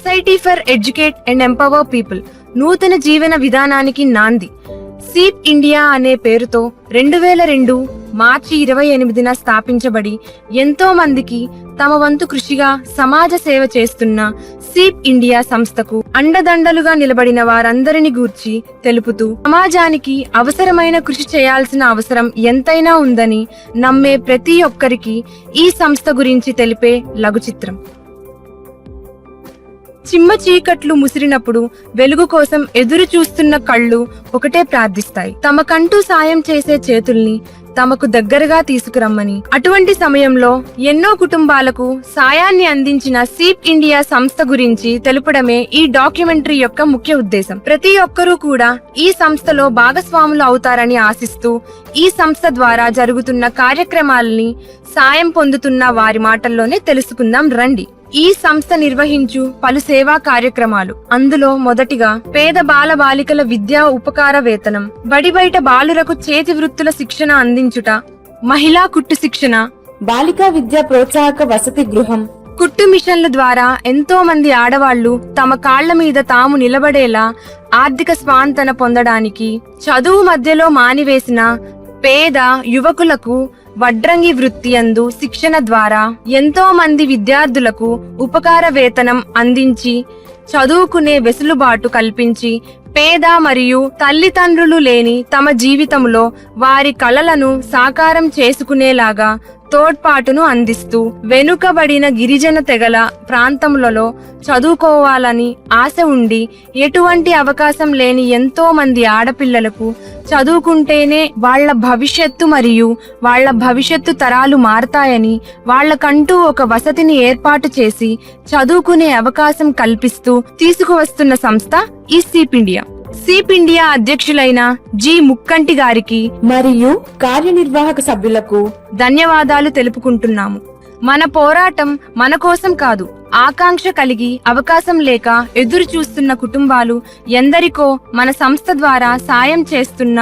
Society for educate and empower people నూతన జీవన విధానానికి నాంది. సీప్ ఇండియా అనే పేరుతో 2002 మార్చి 28న స్థాపించబడి ఎంతో మందికి తమ వంతు కృషిగా సమాజ సేవ చేస్తున్న సీప్ ఇండియా సంస్థకు అండదండలుగా నిలబడిన వారందరిని గూర్చి తెలుపుతూ సమాజానికి అవసరమైన కృషి చేయాల్సిన అవసరం ఎంతైనా ఉందని నమ్మే ప్రతి ఒక్కరికి ఈ సంస్థ గురించి తెలిపే లఘు చిత్రం. చిమ్మ చీకట్లు ముసిరినప్పుడు వెలుగు కోసం ఎదురు చూస్తున్న కళ్ళు ఒకటే ప్రార్థిస్తాయి, తమకంటూ సాయం చేసే చేతుల్ని తమకు దగ్గరగా తీసుకురమ్మని. అటువంటి సమయంలో ఎన్నో కుటుంబాలకు సాయాన్ని అందించిన సీప్ ఇండియా సంస్థ గురించి తెలుపడమే ఈ డాక్యుమెంటరీ యొక్క ముఖ్య ఉద్దేశం. ప్రతి ఒక్కరూ కూడా ఈ సంస్థలో భాగస్వాములు అవుతారని ఆశిస్తూ ఈ సంస్థ ద్వారా జరుగుతున్న కార్యక్రమాలని సాయం పొందుతున్న వారి మాటల్లోనే తెలుసుకుందాం రండి. ఈ సంస్థ నిర్వహించు పలు సేవా కార్యక్రమాలు. అందులో మొదటిగా పేద బాల బాలికల విద్యా ఉపకార వేతనం, బడి బయట బాలురకు చేతి వృత్తుల శిక్షణ అందించుట, మహిళా కుట్టు శిక్షణ, బాలికా విద్యా ప్రోత్సాహక వసతి గృహం, కుట్టు మిషన్ల ద్వారా ఎంతో మంది ఆడవాళ్లు తమ కాళ్ల మీద తాము నిలబడేలా ఆర్థిక స్వాంతన పొందడానికి, చదువు మధ్యలో మానివేసిన పేద యువకులకు వడ్రంగి వృత్తి అందు శిక్షణ ద్వారా ఎంతో మంది విద్యార్థులకు ఉపకార వేతనం అందించి చదువుకునే వెసులుబాటు కల్పించి పేద మరియు తల్లిదండ్రులు లేని తమ జీవితంలో వారి కలలను సాకారం చేసుకునేలాగా తోడ్పాటును అందిస్తూ వెనుకబడిన గిరిజన తెగల ప్రాంతములలో చదువుకోవాలని ఆశ ఉండి ఎటువంటి అవకాశం లేని ఎంతో మంది ఆడపిల్లలకు చదువుకుంటేనే వాళ్ల భవిష్యత్తు మరియు వాళ్ల భవిష్యత్తు తరాలు మారతాయని వాళ్లకంటూ ఒక వసతిని ఏర్పాటు చేసి చదువుకునే అవకాశం కల్పిస్తూ తీసుకువస్తున్న సంస్థ ఈ సీప్ ఇండియా. సీప్ ఇండియా అధ్యక్షులైన జి ముక్కంటి గారికి మరియు కార్యనిర్వాహక సభ్యులకు ధన్యవాదాలు తెలుపుకుంటున్నాము. మన పోరాటం మన కోసం కాదు, ఆకాంక్ష కలిగి అవకాశం లేక ఎదురు చూస్తున్న కుటుంబాలు ఎందరికో మన సంస్థ ద్వారా సాయం చేస్తున్న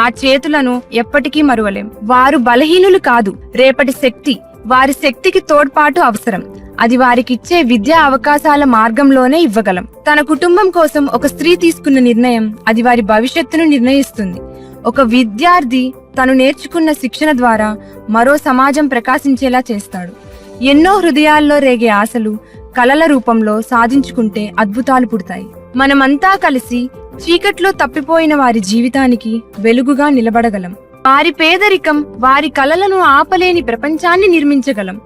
ఆ చేతులను ఎప్పటికీ మరువలేం. వారు బలహీనులు కాదు, రేపటి శక్తి. వారి శక్తికి తోడ్పాటు అవసరం. అది వారికిచ్చే విద్యా అవకాశాల మార్గంలోనే ఇవ్వగలం. తన కుటుంబం కోసం ఒక స్త్రీ తీసుకున్న నిర్ణయం అది వారి భవిష్యత్తును నిర్ణయిస్తుంది. ఒక విద్యార్థి తను నేర్చుకున్న శిక్షణ ద్వారా మరో సమాజం ప్రకాశించేలా చేస్తాడు. ఎన్నో హృదయాల్లో రేగే ఆశలు కలల రూపంలో సాధించుకుంటే అద్భుతాలు పుడతాయి. మనమంతా కలిసి చీకట్లో తప్పిపోయిన వారి జీవితానికి వెలుగుగా నిలబడగలం. వారి పేదరికం, వారి కలలను ఆపలేని ప్రపంచాన్ని నిర్మించగలం.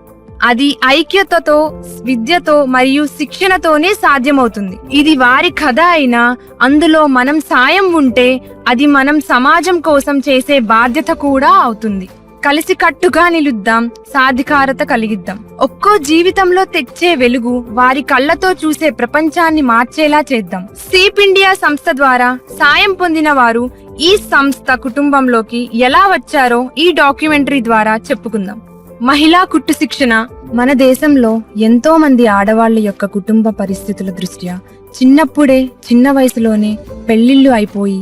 అది ఐక్యతతో, విద్యతో మరియు శిక్షణతోనే సాధ్యమవుతుంది. ఇది వారి కథ అయినా అందులో మనం సాయం ఉంటే అది మనం సమాజం కోసం చేసే బాధ్యత కూడా అవుతుంది. కలిసి కట్టుగా నిలుద్దాం, సాధికారత కలిగిద్దాం. ఒక్కో జీవితంలో తెచ్చే వెలుగు వారి కళ్ళతో చూసే ప్రపంచాన్ని మార్చేలా చేద్దాం. సీప్ ఇండియా సంస్థ ద్వారా సాయం పొందిన వారు ఈ సంస్థ కుటుంబంలోకి ఎలా వచ్చారో ఈ డాక్యుమెంటరీ ద్వారా చెప్పుకుందాం. మహిళా కుట్టు శిక్షణ. మన దేశంలో ఎంతో మంది ఆడవాళ్ల యొక్క కుటుంబ పరిస్థితుల దృష్ట్యా చిన్నప్పుడే, చిన్న వయసులోనే పెళ్లిళ్లు అయిపోయి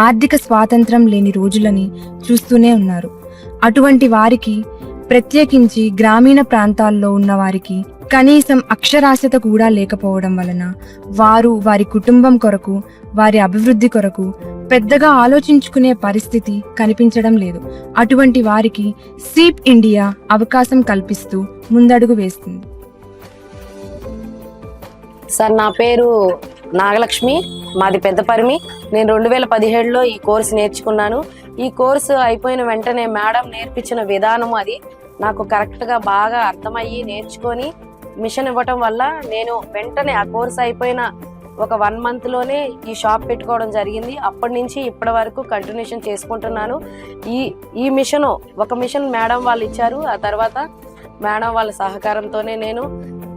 ఆర్థిక స్వాతంత్రం లేని రోజులని చూస్తూనే ఉన్నారు. అటువంటి వారికి, ప్రత్యేకించి గ్రామీణ ప్రాంతాల్లో ఉన్న వారికి కనీసం అక్షరాస్యత కూడా లేకపోవడం వలన వారు వారి కుటుంబం కొరకు, వారి అభివృద్ధి కొరకు పెద్దగా ఆలోచించుకునే పరిస్థితి కనిపించడం లేదు. అటువంటి వారికి సీప్ ఇండియా అవకాశం కల్పిస్తూ ముందడుగు వేస్తుంది. సార్, నా పేరు నాగలక్ష్మి, మాది పెద్దపరిమి. నేను 2017లో ఈ కోర్సు నేర్చుకున్నాను. ఈ కోర్సు అయిపోయిన వెంటనే మేడం నేర్పించిన విధానం అది నాకు కరెక్ట్గా బాగా అర్థమయ్యి నేర్చుకొని మిషన్ ఇవ్వటం వల్ల నేను వెంటనే ఆ కోర్సు అయిపోయిన ఒక 1 monthలోనే ఈ షాప్ పెట్టుకోవడం జరిగింది. అప్పటి నుంచి ఇప్పటి వరకు కంటిన్యూషన్ చేసుకుంటున్నాను. ఈ మిషన్ ఒక మిషన్ మేడం వాళ్ళు ఇచ్చారు. ఆ తర్వాత మేడం వాళ్ళ సహకారంతోనే నేను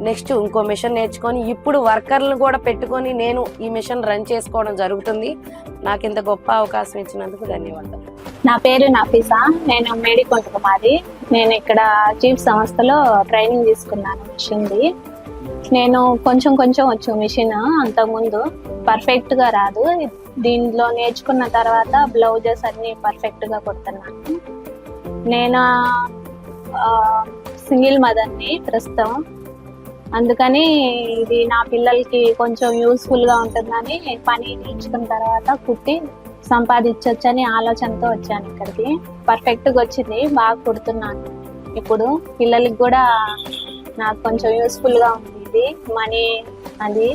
నెక్స్ట్ ఇంకో మిషన్ నేర్చుకొని ఇప్పుడు వర్కర్లను కూడా పెట్టుకొని నేను ఈ మిషన్ రన్ చేసుకోవడం జరుగుతుంది. నాకు ఇంత గొప్ప అవకాశం ఇచ్చినందుకు ధన్యవాదాలు. నా పేరు నఫీసా, నేను మేడికొండ కుమారి. నేను ఇక్కడ చీఫ్ సంస్థలో ట్రైనింగ్ తీసుకున్నాను మిషన్ది. నేను కొంచెం వచ్చు మిషన్, అంతకుముందు పర్ఫెక్ట్గా రాదు. దీనిలో నేర్చుకున్న తర్వాత బ్లౌజెస్ అన్నీ పర్ఫెక్ట్గా కుడుతున్నాను. నేను సింగిల్ మదర్ని ప్రస్తుతం. అందుకని ఇది నా పిల్లలకి కొంచెం యూస్ఫుల్ గా ఉంటుందని పని నేర్చుకున్న తర్వాత కుట్టి సంపాదించొచ్చని ఆలోచనతో వచ్చాను ఇక్కడికి. పర్ఫెక్ట్ గా వచ్చింది, బాగా కుడుతున్నాను. ఇప్పుడు పిల్లలకి కూడా నాకు కొంచెం యూస్ఫుల్ గా ఉంది. ఇది మనీ అది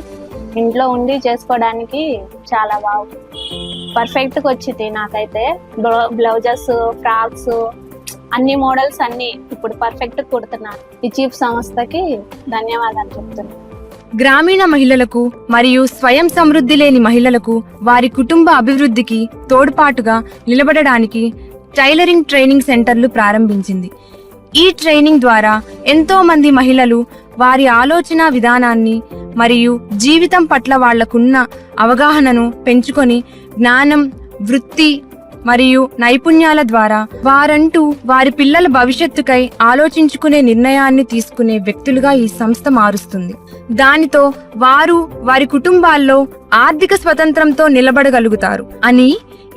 ఇంట్లో ఉండి చేసుకోవడానికి చాలా బాగుంది. పర్ఫెక్ట్ గా వచ్చింది నాకైతే. బ్లౌజెస్, ఫ్రాక్స్, అన్ని మోడల్స్ అన్ని ఇప్పుడు పర్ఫెక్ట్ కుడుతున్నాను. ఈ చీఫ్ సంస్థకి ధన్యవాదాలు చెప్తున్నాను. గ్రామీణ మహిళలకు మరియు స్వయం సమృద్ధి లేని మహిళలకు వారి కుటుంబ అభివృద్ధికి తోడ్పాటుగా నిలబడడానికి టైలరింగ్ ట్రైనింగ్ సెంటర్లు ప్రారంభించింది. ఈ ట్రైనింగ్ ద్వారా ఎంతో మంది మహిళలు వారి ఆలోచన విధానాన్ని మరియు జీవితం పట్ల వాళ్లకున్న అవగాహనను పెంచుకొని జ్ఞానం, వృత్తి మరియు నైపుణ్యాల ద్వారా వారంటూ వారి పిల్లల భవిష్యత్తుకై ఆలోచించుకునే నిర్ణయాన్ని తీసుకునే వ్యక్తులుగా ఈ సంస్థ మారుస్తుంది. దానితో వారు వారి కుటుంబాల్లో ఆర్థిక స్వతంత్రంతో నిలబడగలుగుతారు అని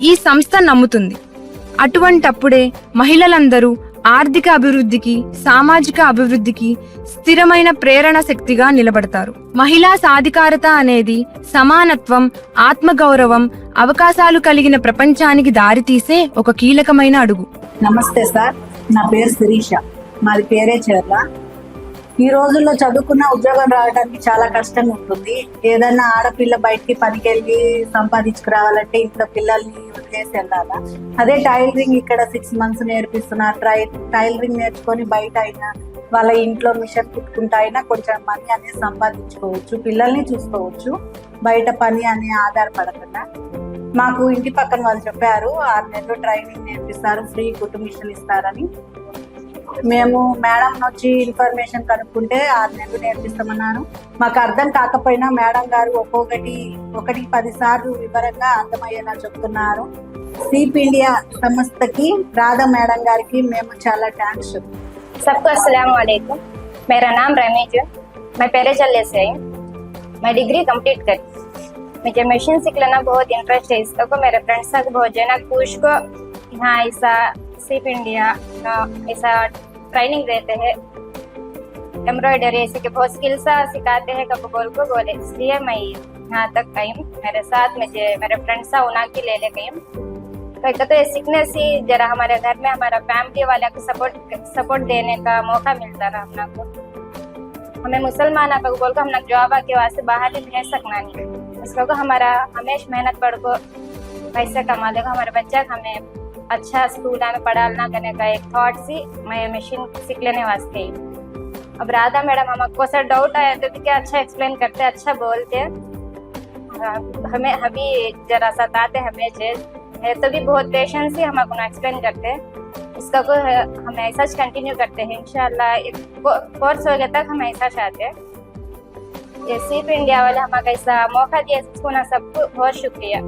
ఈ సంస్థ నమ్ముతుంది. అటువంటప్పుడే మహిళలందరూ ఆర్థిక అభివృద్ధికి, సామాజిక అభివృద్ధికి స్థిరమైన ప్రేరణ శక్తిగా నిలబడతారు. మహిళా సాధికారత అనేది సమానత్వం, ఆత్మగౌరవం, అవకాశాలు కలిగిన ప్రపంచానికి దారితీసే ఒక కీలకమైన అడుగు. నమస్తే సార్, నా పేరు శిరీష, మాది పేరేచెర్ల. ఈ రోజుల్లో చదువుకున్న ఉద్యోగం రావడానికి చాలా కష్టంగా ఉంటుంది. ఏదన్నా ఆడపిల్ల బయటికి పనికి వెళ్ళి సంపాదించుకురావాలంటే ఇంట్లో పిల్లల్ని వదిలేసి వెళ్ళాలా. అదే టైలరింగ్ ఇక్కడ 6 months నేర్పిస్తున్నారు. టైలరింగ్ నేర్చుకొని బయట అయినా వాళ్ళ ఇంట్లో మిషన్ కుట్టుకుంటా అయినా కొంచెం మనీ అనేది సంపాదించుకోవచ్చు, పిల్లల్ని చూసుకోవచ్చు, బయట పని అని ఆధారపడకుండా. మాకు ఇంటి పక్కన వాళ్ళు చెప్పారు 6 నెలలు ట్రైనింగ్ నేర్పిస్తారు, ఫ్రీ కుట్టు మిషన్ ఇస్తారని. మేము మేడం వచ్చి ఇన్ఫర్మేషన్ కనుక్కుంటే 6 నెలలు నేర్పిస్తామన్నారు. మాకు అర్థం కాకపోయినా మేడం గారు ఒక్కొక్కటి 10 సార్లు వివరంగా అర్థమయ్యేలా చెప్తున్నారు. सीप इंडिया संस्था की राधा मैडम गारी की మేము చాలా థాంక్స్. सबको अस्सलाम वालेकुम। मेरा नाम रमीज है, मैं पेरेचल्ले से आई। मैं डिग्री कंप्लीट करी। मुझे मशीन सीखना बहुत इंटरेस्ट है। इसका को मेरे फ्रेंड्स को बहुत जना पूछ को यहाँ ऐसा सीप इंडिया ऐसा ट्रेनिंग देते हैं, एम्ब्रॉयडरी ऐसे के बहुत स्किल्स सिखाते हैं कब बोल को बोले, इसलिए मैं यहाँ तक आई। मेरे साथ मुझे मेरे फ्रेंड्स उना की ले गई। तो ये सीखने से जरा हमारे घर में हमारा फैमिली वाले को सपोर्ट देने का मौका मिलता रहा। हम को हमें मुसलमान का बोल को हम जॉब के वास्ते बाहर नहीं भेज सकना नहीं। उसको को हमारा हमेशा मेहनत पढ़ को पैसे कमा देगा। हमारे बच्चा हमें अच्छा स्कूल में पढ़ाना करने का एक थॉट सी मैं मशीन सीख लेने वास्ते। अब राधा मैडम हमको सर डाउट आया तो क्या अच्छा एक्सप्लेन करते, अच्छा बोलते, हमें अभी जरा सताते हमें है तो भी बहुत पेशेंस से हम अपना एक्सप्लेन करते हैं। इसका को हम ऐसा कंटिन्यू करते हैं। इंशाल्लाह एक कोर्स हो गया तक हम ऐसा चाहते हैं। ये सीप इंडिया वाले हमारा ऐसा मौका दिया, इसको ना सबको बहुत शुक्रिया।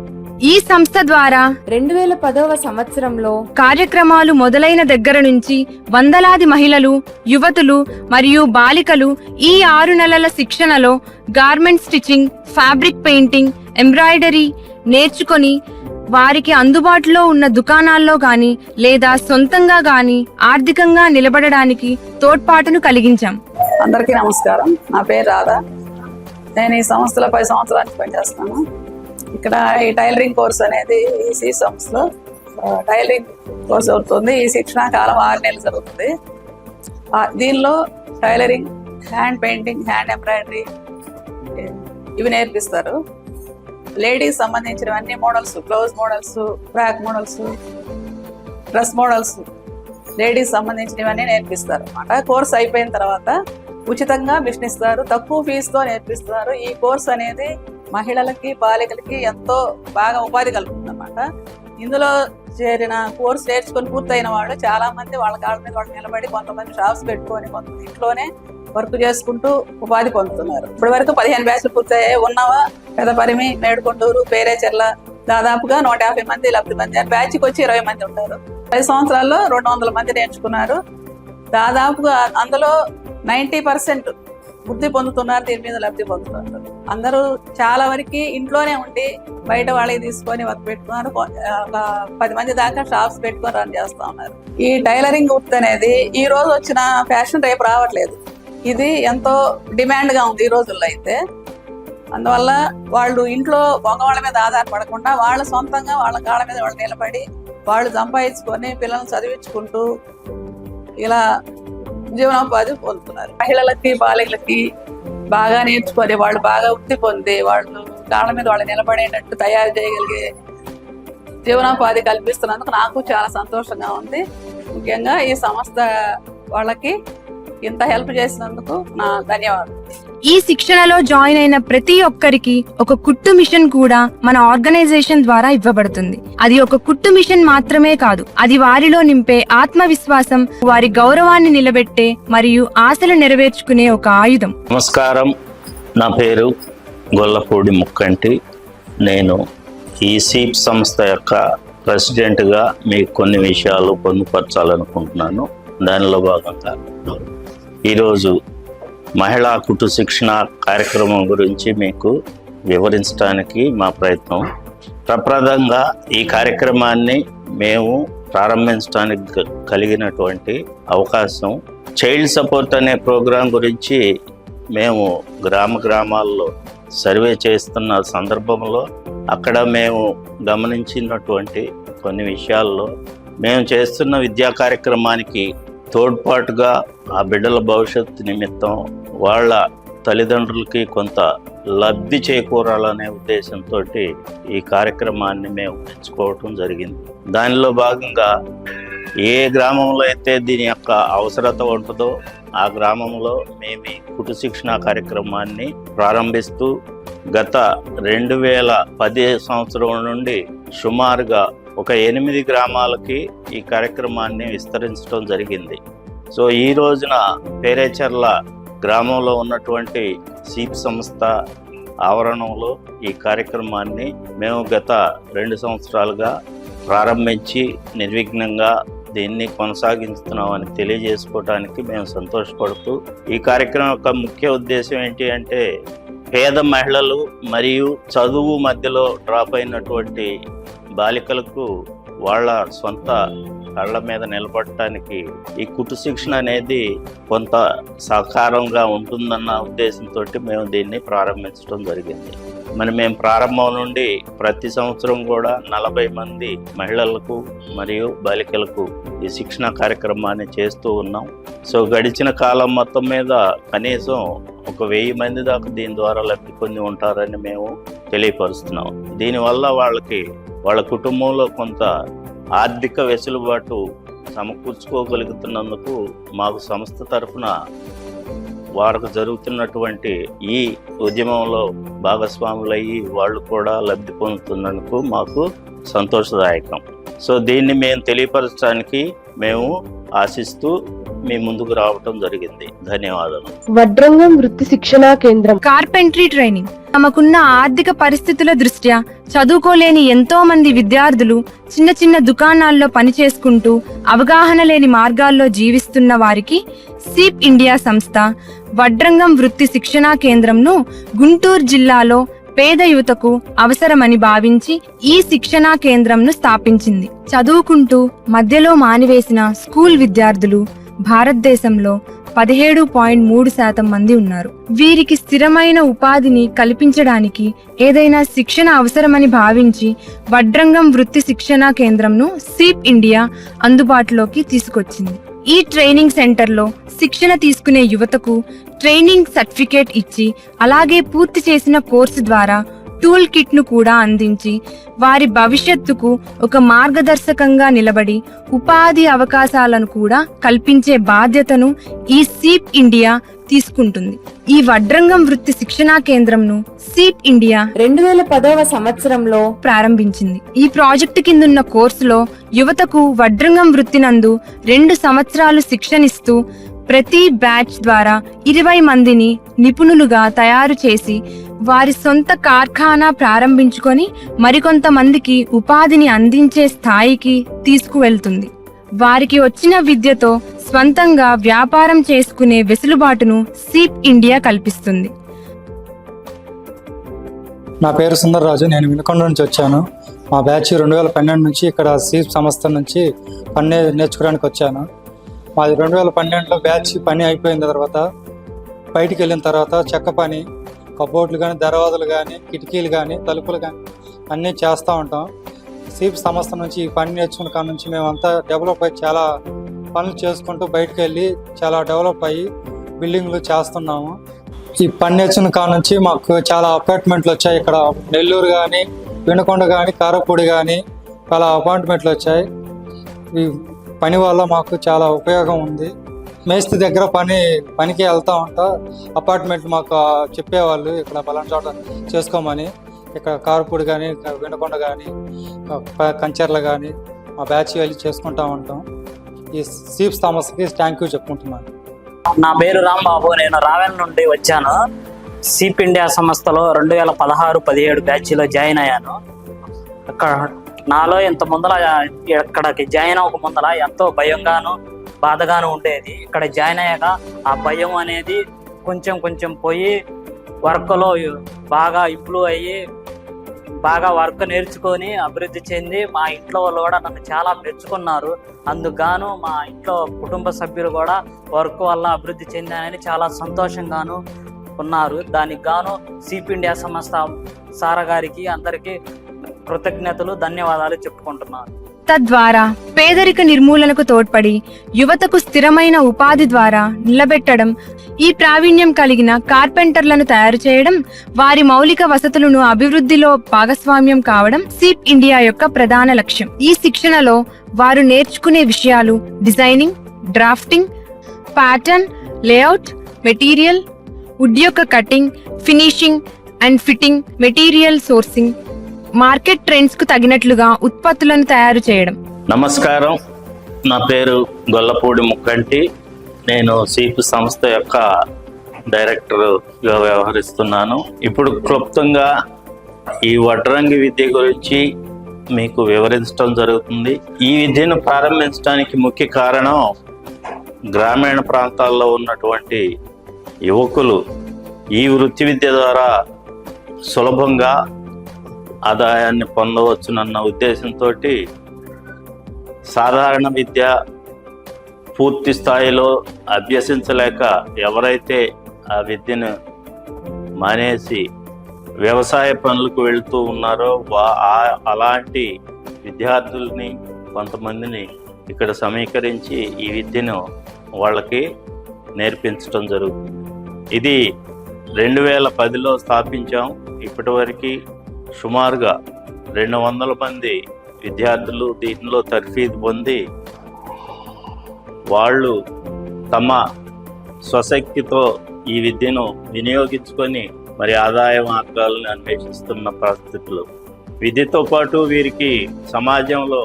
ఈ సంస్థ ద్వారా 2010వ సంవత్సరంలో కార్యక్రమాలు మొదలైన దగ్గర నుంచి వందలాది మహిళలు, యువతులు మరియు బాలికలు ఈ 6 నెలల శిక్షణలో garment stitching, fabric painting, embroidery నేర్చుకొని వారికి అందుబాటులో ఉన్న దుకాణాల్లో గాని లేదా సొంతంగా గాని ఆర్థికంగా నిలబడడానికి తోడ్పాటును కలిగించాం. అందరికీ నమస్కారం. నా పేరు రాధా. నేను ఈ సంస్థలో 10 సంవత్సరాలు పనిచేస్తాను. ఇక్కడ ఈ టైలరింగ్ కోర్స్ అనేది ఈ సంస్థలో టైలరింగ్ కోర్స్ అవుతుంది. ఈ శిక్షణ కాలం 6 నెలలు జరుగుతుంది. దీనిలో tailoring, hand painting, hand embroidery ఇవి నేర్పిస్తారు. లేడీస్ సంబంధించిన అన్ని models, blouse models, frock models, dress models, ladies సంబంధించినవన్నీ నేర్పిస్తారు అన్నమాట. కోర్స్ అయిపోయిన తర్వాత ఉచితంగా మిషన్ ఇస్తారు, తక్కువ ఫీజుతో నేర్పిస్తారు. ఈ కోర్స్ అనేది మహిళలకి, బాలికలకి ఎంతో బాగా ఉపాధి కలుగుతుంది అన్నమాట. ఇందులో చేరిన కోర్స్ నేర్చుకొని పూర్తయిన వాళ్ళు చాలా మంది వాళ్ళ కాళ్ళ మీద వాళ్ళు నిలబడి, కొంతమంది షాప్స్ పెట్టుకొని, కొంతమంది ఇంట్లోనే వర్క్ చేసుకుంటూ ఉపాధి పొందుతున్నారు. ఇప్పటి వరకు 15 బ్యాచ్లు పూర్తయ్యాయి. ఉన్నవా, పెదపరిమి, మేడుకొండూరు, పేరేచెర్ల దాదాపుగా 150 మంది, 70 మంది. బ్యాచ్కి వచ్చి 20 మంది ఉంటారు. 10 సంవత్సరాల్లో 200 మంది నేర్చుకున్నారు. దాదాపుగా అందులో 90% వృద్ధి పొందుతున్నారు, దీని మీద లబ్ధి పొందుతున్నారు. అందరూ చాలా వరకు ఇంట్లోనే ఉండి బయట వాళ్ళకి తీసుకొని వర్క్ పెట్టుకున్నారు. 10 మంది దాకా షాప్స్ పెట్టుకొని రన్ చేస్తా ఉన్నారు. ఈ టైలరింగ్ వృత్తి అనేది ఈ రోజు వచ్చిన ఫ్యాషన్ రేపు రావట్లేదు. ఇది ఎంతో డిమాండ్గా ఉంది ఈ రోజుల్లో అయితే. అందువల్ల వాళ్ళు ఇంట్లో మగవాళ్ళ మీద ఆధారపడకుండా వాళ్ళ సొంతంగా వాళ్ళ కాళ్ళ మీద వాళ్ళు నిలబడి వాళ్ళు సంపాదించుకొని పిల్లల్ని చదివించుకుంటూ ఇలా జీవనోపాధి పొందుతున్నారు. మహిళలకి బాలికలకి బాగా నేర్చుకొని వాళ్ళు బాగా వృత్తి పొంది వాళ్ళు కాళ్ళ మీద వాళ్ళు నిలబడేటట్టు తయారు చేయగలిగే జీవనోపాధి కల్పిస్తున్నందుకు నాకు చాలా సంతోషంగా ఉంది. ముఖ్యంగా ఈ సంస్థ వాళ్ళకి ఇంత హెల్ప్ చేసినందుకు నా ధన్యవాదాలు. ఈ శిక్షణలో జాయిన్ అయిన ప్రతి ఒక్కరికి ఒక కుట్టు మిషన్ కూడా మన ఆర్గనైజేషన్ ద్వారా ఇవ్వబడుతుంది. అది ఒక కుట్టు మిషన్ మాత్రమే కాదు, అది వారిలో నింపే ఆత్మవిశ్వాసం, వారి గౌరవాన్ని నిలబెట్టే మరియు ఆశలు నెరవేర్చుకునే ఒక ఆయుధం. నమస్కారం, నా పేరు గొల్లపూడి ముక్కంటి. నేను ఈ సీప్ సంస్థ యొక్క ప్రెసిడెంట్గా మీకు కొన్ని విషయాలు పొందుపరచాలనుకుంటున్నాను. దానిలో భాగంగా ఈరోజు మహిళా కుటు శిక్షణ కార్యక్రమం గురించి మీకు వివరించడానికి మా ప్రయత్నం. ప్రప్రదంగా ఈ కార్యక్రమాన్ని మేము ప్రారంభించడానికి కలిగినటువంటి అవకాశం, చైల్డ్ సపోర్ట్ అనే ప్రోగ్రాం గురించి మేము గ్రామాల్లో సర్వే చేస్తున్న సందర్భంలో అక్కడ మేము గమనించినటువంటి కొన్ని విషయాల్లో మేము చేస్తున్న విద్యా కార్యక్రమానికి తోడ్పాటుగా ఆ బిడ్డల భవిష్యత్తు నిమిత్తం వాళ్ళ తల్లిదండ్రులకి కొంత లబ్ధి చేకూరాలనే ఉద్దేశంతో ఈ కార్యక్రమాన్ని మేము ఎంచుకోవటం జరిగింది. దానిలో భాగంగా ఏ గ్రామంలో అయితే దీని యొక్క అవసరత ఉంటుందో ఆ గ్రామంలో మేము ఈ కుటు శిక్షణ కార్యక్రమాన్ని ప్రారంభిస్తూ గత 2010 సంవత్సరం నుండి సుమారుగా ఒక 8 గ్రామాలకి ఈ కార్యక్రమాన్ని విస్తరించడం జరిగింది. సో ఈ రోజున పేరేచర్ల గ్రామంలో ఉన్నటువంటి సీప్ సంస్థ ఆవరణంలో ఈ కార్యక్రమాన్ని మేము గత 2 సంవత్సరాలుగా ప్రారంభించి నిర్విఘ్నంగా దీన్ని కొనసాగిస్తున్నామని తెలియజేసుకోవడానికి మేము సంతోషపడుతూ, ఈ కార్యక్రమం యొక్క ముఖ్య ఉద్దేశం ఏంటి అంటే పేద మహిళలు మరియు చదువు మధ్యలో డ్రాప్ అయినటువంటి బాలికలకు వాళ్ళ సొంత కళ్ళ మీద నిలబడటానికి ఈ కుటు శిక్షణ అనేది కొంత సహకారంగా ఉంటుందన్న ఉద్దేశంతో మేము దీన్ని ప్రారంభించడం జరిగింది. మేము ప్రారంభం నుండి ప్రతి సంవత్సరం కూడా 40 మంది మహిళలకు మరియు బాలికలకు ఈ శిక్షణ కార్యక్రమాన్ని చేస్తూ ఉన్నాం. సో గడిచిన కాలం మొత్తం మీద కనీసం ఒక 1000 మంది దాకా దీని ద్వారా లబ్ధి పొంది ఉంటారని మేము తెలియపరుస్తున్నాం. దీనివల్ల వాళ్ళ కుటుంబంలో కొంత ఆర్థిక వెసులుబాటు సమకూర్చుకోగలుగుతున్నందుకు మాకు సంస్థ తరఫున వారికి జరుగుతున్నటువంటి ఈ ఉద్యమంలో భాగస్వాములయ్యి వాళ్ళు కూడా లబ్ధి పొందుతున్నందుకు మాకు సంతోషదాయకం. సో దీన్ని మేము తెలియపరచడానికి మేము ఆశిస్తూ మీ ముందుకు రావటం జరిగింది. ధన్యవాదాలు. వడ్రంగం వృత్తి శిక్షణా కేంద్రం. Carpentry training. తమకున్న ఆర్థిక పరిస్థితుల దృష్ట్యా చదువుకోలేని ఎంతో మంది విద్యార్థులు చిన్న చిన్న దుకాణాల్లో పనిచేసుకుంటూ అవగాహన లేని మార్గాల్లో జీవిస్తున్న వారికి సీప్ ఇండియా సంస్థ వడ్రంగం వృత్తి శిక్షణా కేంద్రంను గుంటూరు జిల్లాలో పేద యువతకు అవసరమని భావించి ఈ శిక్షణా కేంద్రంను స్థాపించింది. చదువుకుంటూ మధ్యలో మానివేసిన స్కూల్ విద్యార్థులు భారతదేశంలో 17.3% మంది ఉన్నారు. వీరికి స్థిరమైన ఉపాధిని కల్పించడానికి ఏదైనా శిక్షణ అవసరమని భావించి వడ్రంగం వృత్తి శిక్షణా కేంద్రంను సీప్ ఇండియా అందుబాటులోకి తీసుకొచ్చింది. ఈ ట్రైనింగ్ సెంటర్లో శిక్షణ తీసుకునే యువతకు ట్రైనింగ్ సర్టిఫికేట్ ఇచ్చి, అలాగే పూర్తి చేసిన కోర్సు ద్వారా టూల్ కిట్ ను కూడా అందించి వారి భవిష్యత్తుకు ఒక మార్గదర్శకంగా నిలబడి ఉపాధి అవకాశాలను కూడా కల్పించే బాధ్యతను ఈ సీప్ ఇండియా తీసుకుంటుంది. ఈ వడ్రంగం వృత్తి శిక్షణా కేంద్రంను సీప్ ఇండియా 2010వ సంవత్సరంలో ప్రారంభించింది. ఈ ప్రాజెక్టు కిందున్న కోర్సులో యువతకు వడ్రంగం వృత్తి నందు 2 సంవత్సరాలు శిక్షణిస్తూ ప్రతి బ్యాచ్ ద్వారా 20 మందిని నిపుణులుగా తయారు చేసి వారి సొంత కార్ఖానా ప్రారంభించుకొని మరికొంతమందికి ఉపాధిని అందించే స్థాయికి తీసుకువెళ్తుంది. వారికి వచ్చిన విద్యతో స్వంతంగా వ్యాపారం చేసుకునే వెసులుబాటును సీప్ ఇండియా కల్పిస్తుంది. నా పేరు సుందర్రాజు. నేను వినుకొండ నుంచి వచ్చాను. మా బ్యాచ్ 2012 నుంచి ఇక్కడ సీప్ సంస్థ నుంచి పని నేర్చుకోవడానికి వచ్చాను. మాది 2012లో బ్యాచ్ పని అయిపోయిన తర్వాత బయటికి వెళ్ళిన తర్వాత చెక్క పని, కబోర్డులు కానీ, దర్వాజలు కానీ, కిటికీలు కానీ, తలుపులు కానీ అన్నీ చేస్తూ ఉంటాం. సీప్ సంస్థ నుంచి ఈ పని నేర్చుకున్న కాడ నుంచి మేమంతా డెవలప్ అయ్యి చాలా పనులు చేసుకుంటూ బయటకు వెళ్ళి చాలా డెవలప్ అయ్యి బిల్డింగ్లు చేస్తున్నాము. ఈ పని నేర్చుకున్న కాడ నుంచి మాకు చాలా అపార్ట్మెంట్లు వచ్చాయి. ఇక్కడ నెల్లూరు కానీ, వినుకొండ కానీ, కారపూడి కానీ చాలా అపార్ట్మెంట్లు వచ్చాయి. ఈ పని వల్ల మాకు చాలా ఉపయోగం ఉంది. మేస్త్రి దగ్గర పనికి వెళ్తూ ఉంటా. అపార్ట్మెంట్ మాకు చెప్పేవాళ్ళు ఇక్కడ పలానా చోట చేసుకోమని. ఇక్కడ కారపూడి కానీ, వినుకొండ కానీ, కంచర్లు కానీ మా బ్యాచ్ వెళ్ళి చేసుకుంటూ ఉంటాం. ఈ సీప్ సంస్థకి థ్యాంక్ యూ చెప్పుకుంటున్నాను. నా పేరు రాంబాబు. నేను రావెల్ నుండి వచ్చాను. సీప్ ఇండియా సంస్థలో 2016-17 బ్యాచ్లో జాయిన్ అయ్యాను. అక్కడ నాలో ఇంత ముందర ఇక్కడికి జాయిన్ అవ్వక ముందర ఎంతో భయంగాను బాధగాను ఉండేది. ఇక్కడ జాయిన్ అయ్యాక ఆ భయం అనేది కొంచెం కొంచెం పోయి వర్క్లో బాగా ఇంప్రూవ్ అయ్యి బాగా వర్క్ నేర్చుకొని అభివృద్ధి చెంది మా ఇంట్లో వాళ్ళు కూడా నన్ను చాలా మెచ్చుకున్నారు. అందుకుగాను మా ఇంట్లో కుటుంబ సభ్యులు కూడా వర్క్ వల్ల అభివృద్ధి చెందానని చాలా సంతోషంగాను ఉన్నారు. దానికి గాను సీప్ ఇండియా సంస్థ సార్ గారికి అందరికీ కృతజ్ఞతలు, ధన్యవాదాలు చెప్పుకుంటున్నాను. తద్వారా పేదరిక నిర్మూలనకు తోడ్పడి యువతకు స్థిరమైన ఉపాధి ద్వారా నిలబెట్టడం, ఈ ప్రావీణ్యం కలిగిన కార్పెంటర్లను తయారు చేయడం, వారి మౌలిక వసతులను అభివృద్ధిలో భాగస్వామ్యం కావడం సీప్ ఇండియా యొక్క ప్రధాన లక్ష్యం. ఈ శిక్షణలో వారు నేర్చుకునే విషయాలు designing, drafting, pattern, layout, material, wood యొక్క cutting, finishing and fitting, material sourcing, market trends కు తగినట్లుగా ఉత్పత్తులను తయారు చేయడం. నమస్కారం, నా పేరు గొల్లపూడి ముక్కంటి. నేను సీప్ సంస్థ యొక్క డైరెక్టర్గా వ్యవహరిస్తున్నాను. ఇప్పుడు క్లుప్తంగా ఈ వడ్రంగి విద్య గురించి మీకు వివరించడం జరుగుతుంది. ఈ విద్యను ప్రారంభించడానికి ముఖ్య కారణం గ్రామీణ ప్రాంతాల్లో ఉన్నటువంటి యువకులు ఈ వృత్తి విద్య ద్వారా సులభంగా ఆదాయాన్ని పొందవచ్చునన్న ఉద్దేశంతో సాధారణ విద్య పూర్తి స్థాయిలో అభ్యసించలేక ఎవరైతే ఆ విద్యను మానేసి వ్యవసాయ పనులకు వెళుతూ ఉన్నారో అలాంటి విద్యార్థుల్ని కొంతమందిని ఇక్కడ సమీకరించి ఈ విద్యను వాళ్ళకి నేర్పించడం జరుగుతుంది. ఇది 2010లో స్థాపించాం. ఇప్పటివరకు సుమారుగా 200 మంది విద్యార్థులు దీనిలో తర్ఫీదు పొంది వాళ్ళు తమ స్వశక్తితో ఈ విద్యను వినియోగించుకొని మరి ఆదాయ మార్గాలను అన్వేషిస్తున్న పరిస్థితులు. విద్యతో పాటు వీరికి సమాజంలో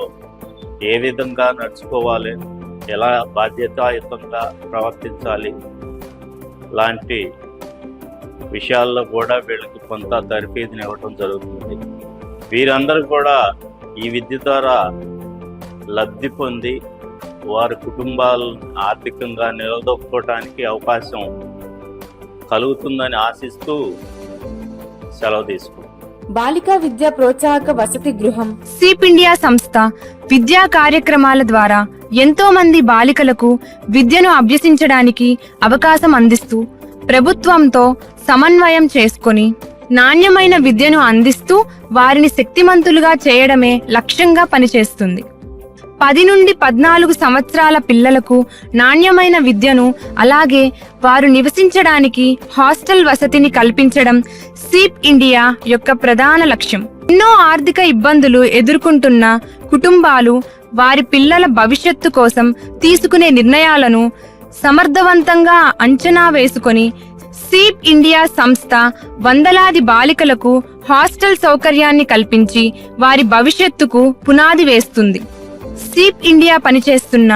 ఏ విధంగా నడుచుకోవాలి, ఎలా బాధ్యతాయుతంగా ప్రవర్తించాలి లాంటి విషయాల్లో కూడా వీళ్ళకి కొంత తర్ఫీదుని ఇవ్వటం జరుగుతుంది. వీరందరూ కూడా ఈ విద్య ద్వారా లబ్ధి పొంది వారి కుటుంబాలను ఆర్థికంగా నిలదొక్కుకోవటానికి అవకాశం కలుగుతుందని ఆశిస్తూ సెలవు తీసుకుంటాం. బాలికా విద్యా ప్రోత్సాహక వసతి గృహం. సీప్ ఇండియా సంస్థ విద్యా కార్యక్రమాల ద్వారా ఎంతో మంది బాలికలకు విద్యను అభ్యసించడానికి అవకాశం అందిస్తూ ప్రభుత్వంతో సమన్వయం చేసుకొని నాణ్యమైన విద్యను అందిస్తూ వారిని శక్తిమంతులుగా చేయడమే లక్ష్యంగా పనిచేస్తుంది. 10 నుండి 14 సంవత్సరాల పిల్లలకు నాణ్యమైన విద్యను, అలాగే వారు నివసించడానికి హాస్టల్ వసతిని కల్పించడం సీప్ ఇండియా యొక్క ప్రధాన లక్ష్యం. ఎన్నో ఆర్థిక ఇబ్బందులు ఎదుర్కొంటున్న కుటుంబాలు వారి పిల్లల భవిష్యత్తు కోసం తీసుకునే నిర్ణయాలను సమర్థవంతంగా అంచనా వేసుకొని సీప్ ఇండియా సంస్థ వందలాది బాలికలకు హాస్టల్ సౌకర్యాన్ని కల్పించి వారి భవిష్యత్తుకు పునాది వేస్తుంది. సీప్ ఇండియా పనిచేస్తున్న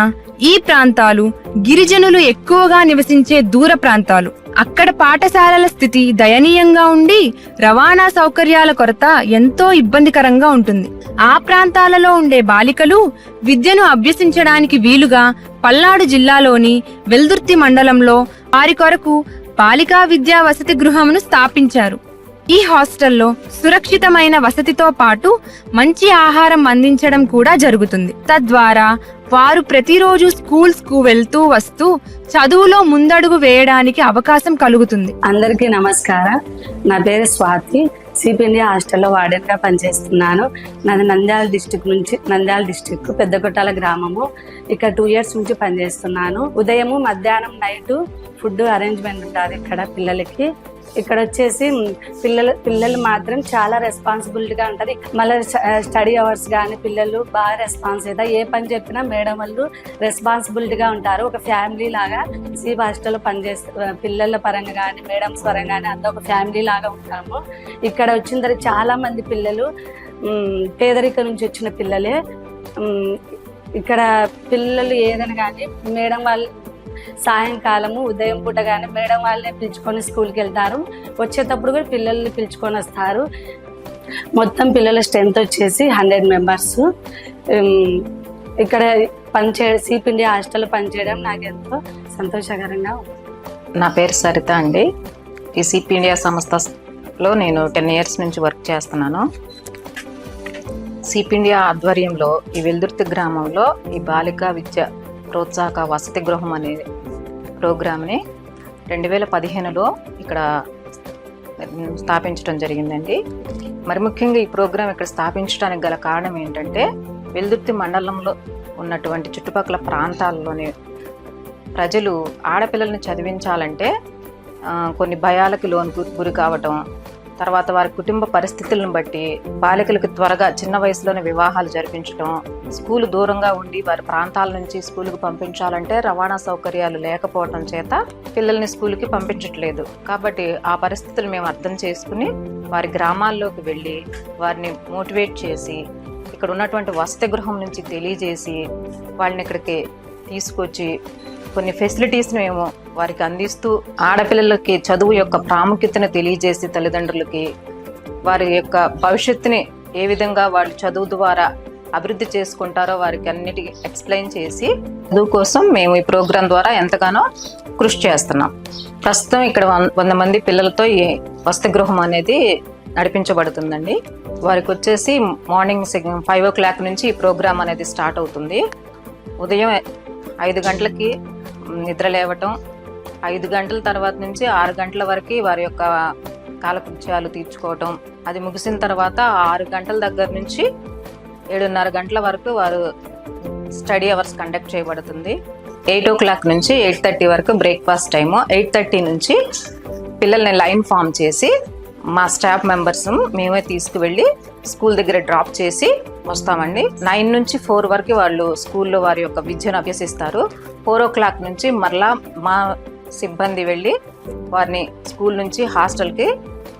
ఈ ప్రాంతాలు గిరిజనులు ఎక్కువగా నివసించే దూర ప్రాంతాలు. అక్కడ పాఠశాలల స్థితి దయనీయంగా ఉండి రవాణా సౌకర్యాల కొరత ఎంతో ఇబ్బందికరంగా ఉంటుంది. ఆ ప్రాంతాలలో ఉండే బాలికలు విద్యను అభ్యసించడానికి వీలుగా పల్నాడు జిల్లాలోని వెల్దుర్తి మండలంలో వారి కొరకు బాలికా విద్యా వసతి గృహమును స్థాపించారు. ఈ హాస్టల్లో సురక్షితమైన వసతితో పాటు మంచి ఆహారం అందించడం కూడా జరుగుతుంది. తద్వారా వారు ప్రతిరోజు స్కూల్స్కు వెళ్తూ వస్తూ చదువులో ముందడుగు వేయడానికి అవకాశం కలుగుతుంది. అందరికీ నమస్కారం. నా పేరు స్వాతి. సిపి ఇండియా హాస్టల్లో వార్డెన్గా పనిచేస్తున్నాను. నాది నంద్యాల డిస్టిక్ పెద్దకొట్టాల గ్రామము. ఇక్కడ 2 years నుంచి పనిచేస్తున్నాను. ఉదయము మధ్యాహ్నం నైట్ ఫుడ్ అరేంజ్మెంట్ ఉంటుంది ఇక్కడ పిల్లలకి. ఇక్కడ వచ్చేసి పిల్లలు మాత్రం చాలా రెస్పాన్సిబిలిటీగా ఉంటుంది. మళ్ళీ స్టడీ అవర్స్ కానీ పిల్లలు బాగా రెస్పాన్స్ అవుతారు. ఏ పని చెప్పినా మేడం వాళ్ళు రెస్పాన్సిబిలిటీగా ఉంటారు. ఒక ఫ్యామిలీ లాగా సిబి హాస్టల్లో పిల్లల పరంగా కానీ మేడమ్స్ పరంగా కానీ అంతా ఒక ఫ్యామిలీ లాగా ఉంటాము. ఇక్కడ వచ్చిన తర్వాత చాలా మంది పిల్లలు పేదరికం నుంచి వచ్చిన పిల్లలే. ఇక్కడ పిల్లలు ఏదైనా కానీ మేడం వాళ్ళు సాయంకాలము ఉదయం పూట కానీ మేడం వాళ్ళనే పిలుచుకొని స్కూల్కి వెళ్తారు. వచ్చేటప్పుడు కూడా పిల్లల్ని పిలుచుకొని వస్తారు. మొత్తం పిల్లల స్ట్రెంత్ వచ్చేసి 100 members. ఇక్కడ సిపి ఇండియా హాస్టల్లో పనిచేయడం నాకు ఎంతో సంతోషకరంగా ఉంది. నా పేరు సరిత అండి. ఈ సిపి ఇండియా సంస్థలో నేను 10 years నుంచి వర్క్ చేస్తున్నాను. సిపి ఇండియా ఆధ్వర్యంలో ఈ వెల్దుర్తి గ్రామంలో ఈ బాలికా విద్య ప్రోత్సాహక వసతి గృహం అనే ప్రోగ్రామ్ని 2015లో ఇక్కడ స్థాపించడం జరిగిందండి. మరి ముఖ్యంగా ఈ ప్రోగ్రాం ఇక్కడ స్థాపించడానికి గల కారణం ఏంటంటే వెల్దుర్తి మండలంలో ఉన్నటువంటి చుట్టుపక్కల ప్రాంతాల్లోని ప్రజలు ఆడపిల్లల్ని చదివించాలంటే కొన్ని భయాలకు గురి కావటం, తర్వాత వారి కుటుంబ పరిస్థితులను బట్టి బాలికలకు త్వరగా చిన్న వయసులోనే వివాహాలు జరిపించడం, స్కూలు దూరంగా ఉండి వారి ప్రాంతాల నుంచి స్కూలుకు పంపించాలంటే రవాణా సౌకర్యాలు లేకపోవడం చేత పిల్లల్ని స్కూలుకి పంపించట్లేదు. కాబట్టి ఆ పరిస్థితులు మేము అర్థం చేసుకుని వారి గ్రామాల్లోకి వెళ్ళి వారిని మోటివేట్ చేసి ఇక్కడ ఉన్నటువంటి వసతి గృహం నుంచి తెలియజేసి వాళ్ళని ఇక్కడికి తీసుకొచ్చి కొన్ని ఫెసిలిటీస్ని మేము వారికి అందిస్తూ ఆడపిల్లలకి చదువు యొక్క ప్రాముఖ్యతను తెలియజేసి తల్లిదండ్రులకి వారి యొక్క భవిష్యత్తుని ఏ విధంగా వాళ్ళు చదువు ద్వారా అభివృద్ధి చేసుకుంటారో వారికి అన్నిటికీ ఎక్స్ప్లెయిన్ చేసి చదువు కోసం మేము ఈ ప్రోగ్రాం ద్వారా ఎంతగానో కృషి చేస్తున్నాం. ప్రస్తుతం ఇక్కడ 100 మంది పిల్లలతో ఈ వసతి గృహం అనేది నడిపించబడుతుందండి. వారికి వచ్చేసి మార్నింగ్ 5 o'clock నుంచి ఈ ప్రోగ్రాం అనేది స్టార్ట్ అవుతుంది. ఉదయం 5 గంటలకి నిద్ర లేవటం, 5 గంటల తర్వాత నుంచి 6 గంటల వరకు వారి యొక్క కాలకృత్యాలు తీర్చుకోవటం, అది ముగిసిన తర్వాత 6 గంటల దగ్గర నుంచి 7:30 గంటల వరకు వారు స్టడీ అవర్స్ కండక్ట్ చేయబడుతుంది. 8 o'clock నుంచి 8:30 వరకు బ్రేక్ఫాస్ట్ టైము. 8:30 నుంచి పిల్లల్ని లైన్ ఫామ్ చేసి మా స్టాఫ్ మెంబర్స్ మేమే తీసుకువెళ్ళి స్కూల్ దగ్గర డ్రాప్ చేసి వస్తామండి. 9 నుంచి 4 వరకు వాళ్ళు స్కూల్లో వారి యొక్క విద్యను అభ్యసిస్తారు. 4 o'clock నుంచి మరలా మా సిబ్బంది వెళ్ళి వారిని స్కూల్ నుంచి హాస్టల్కి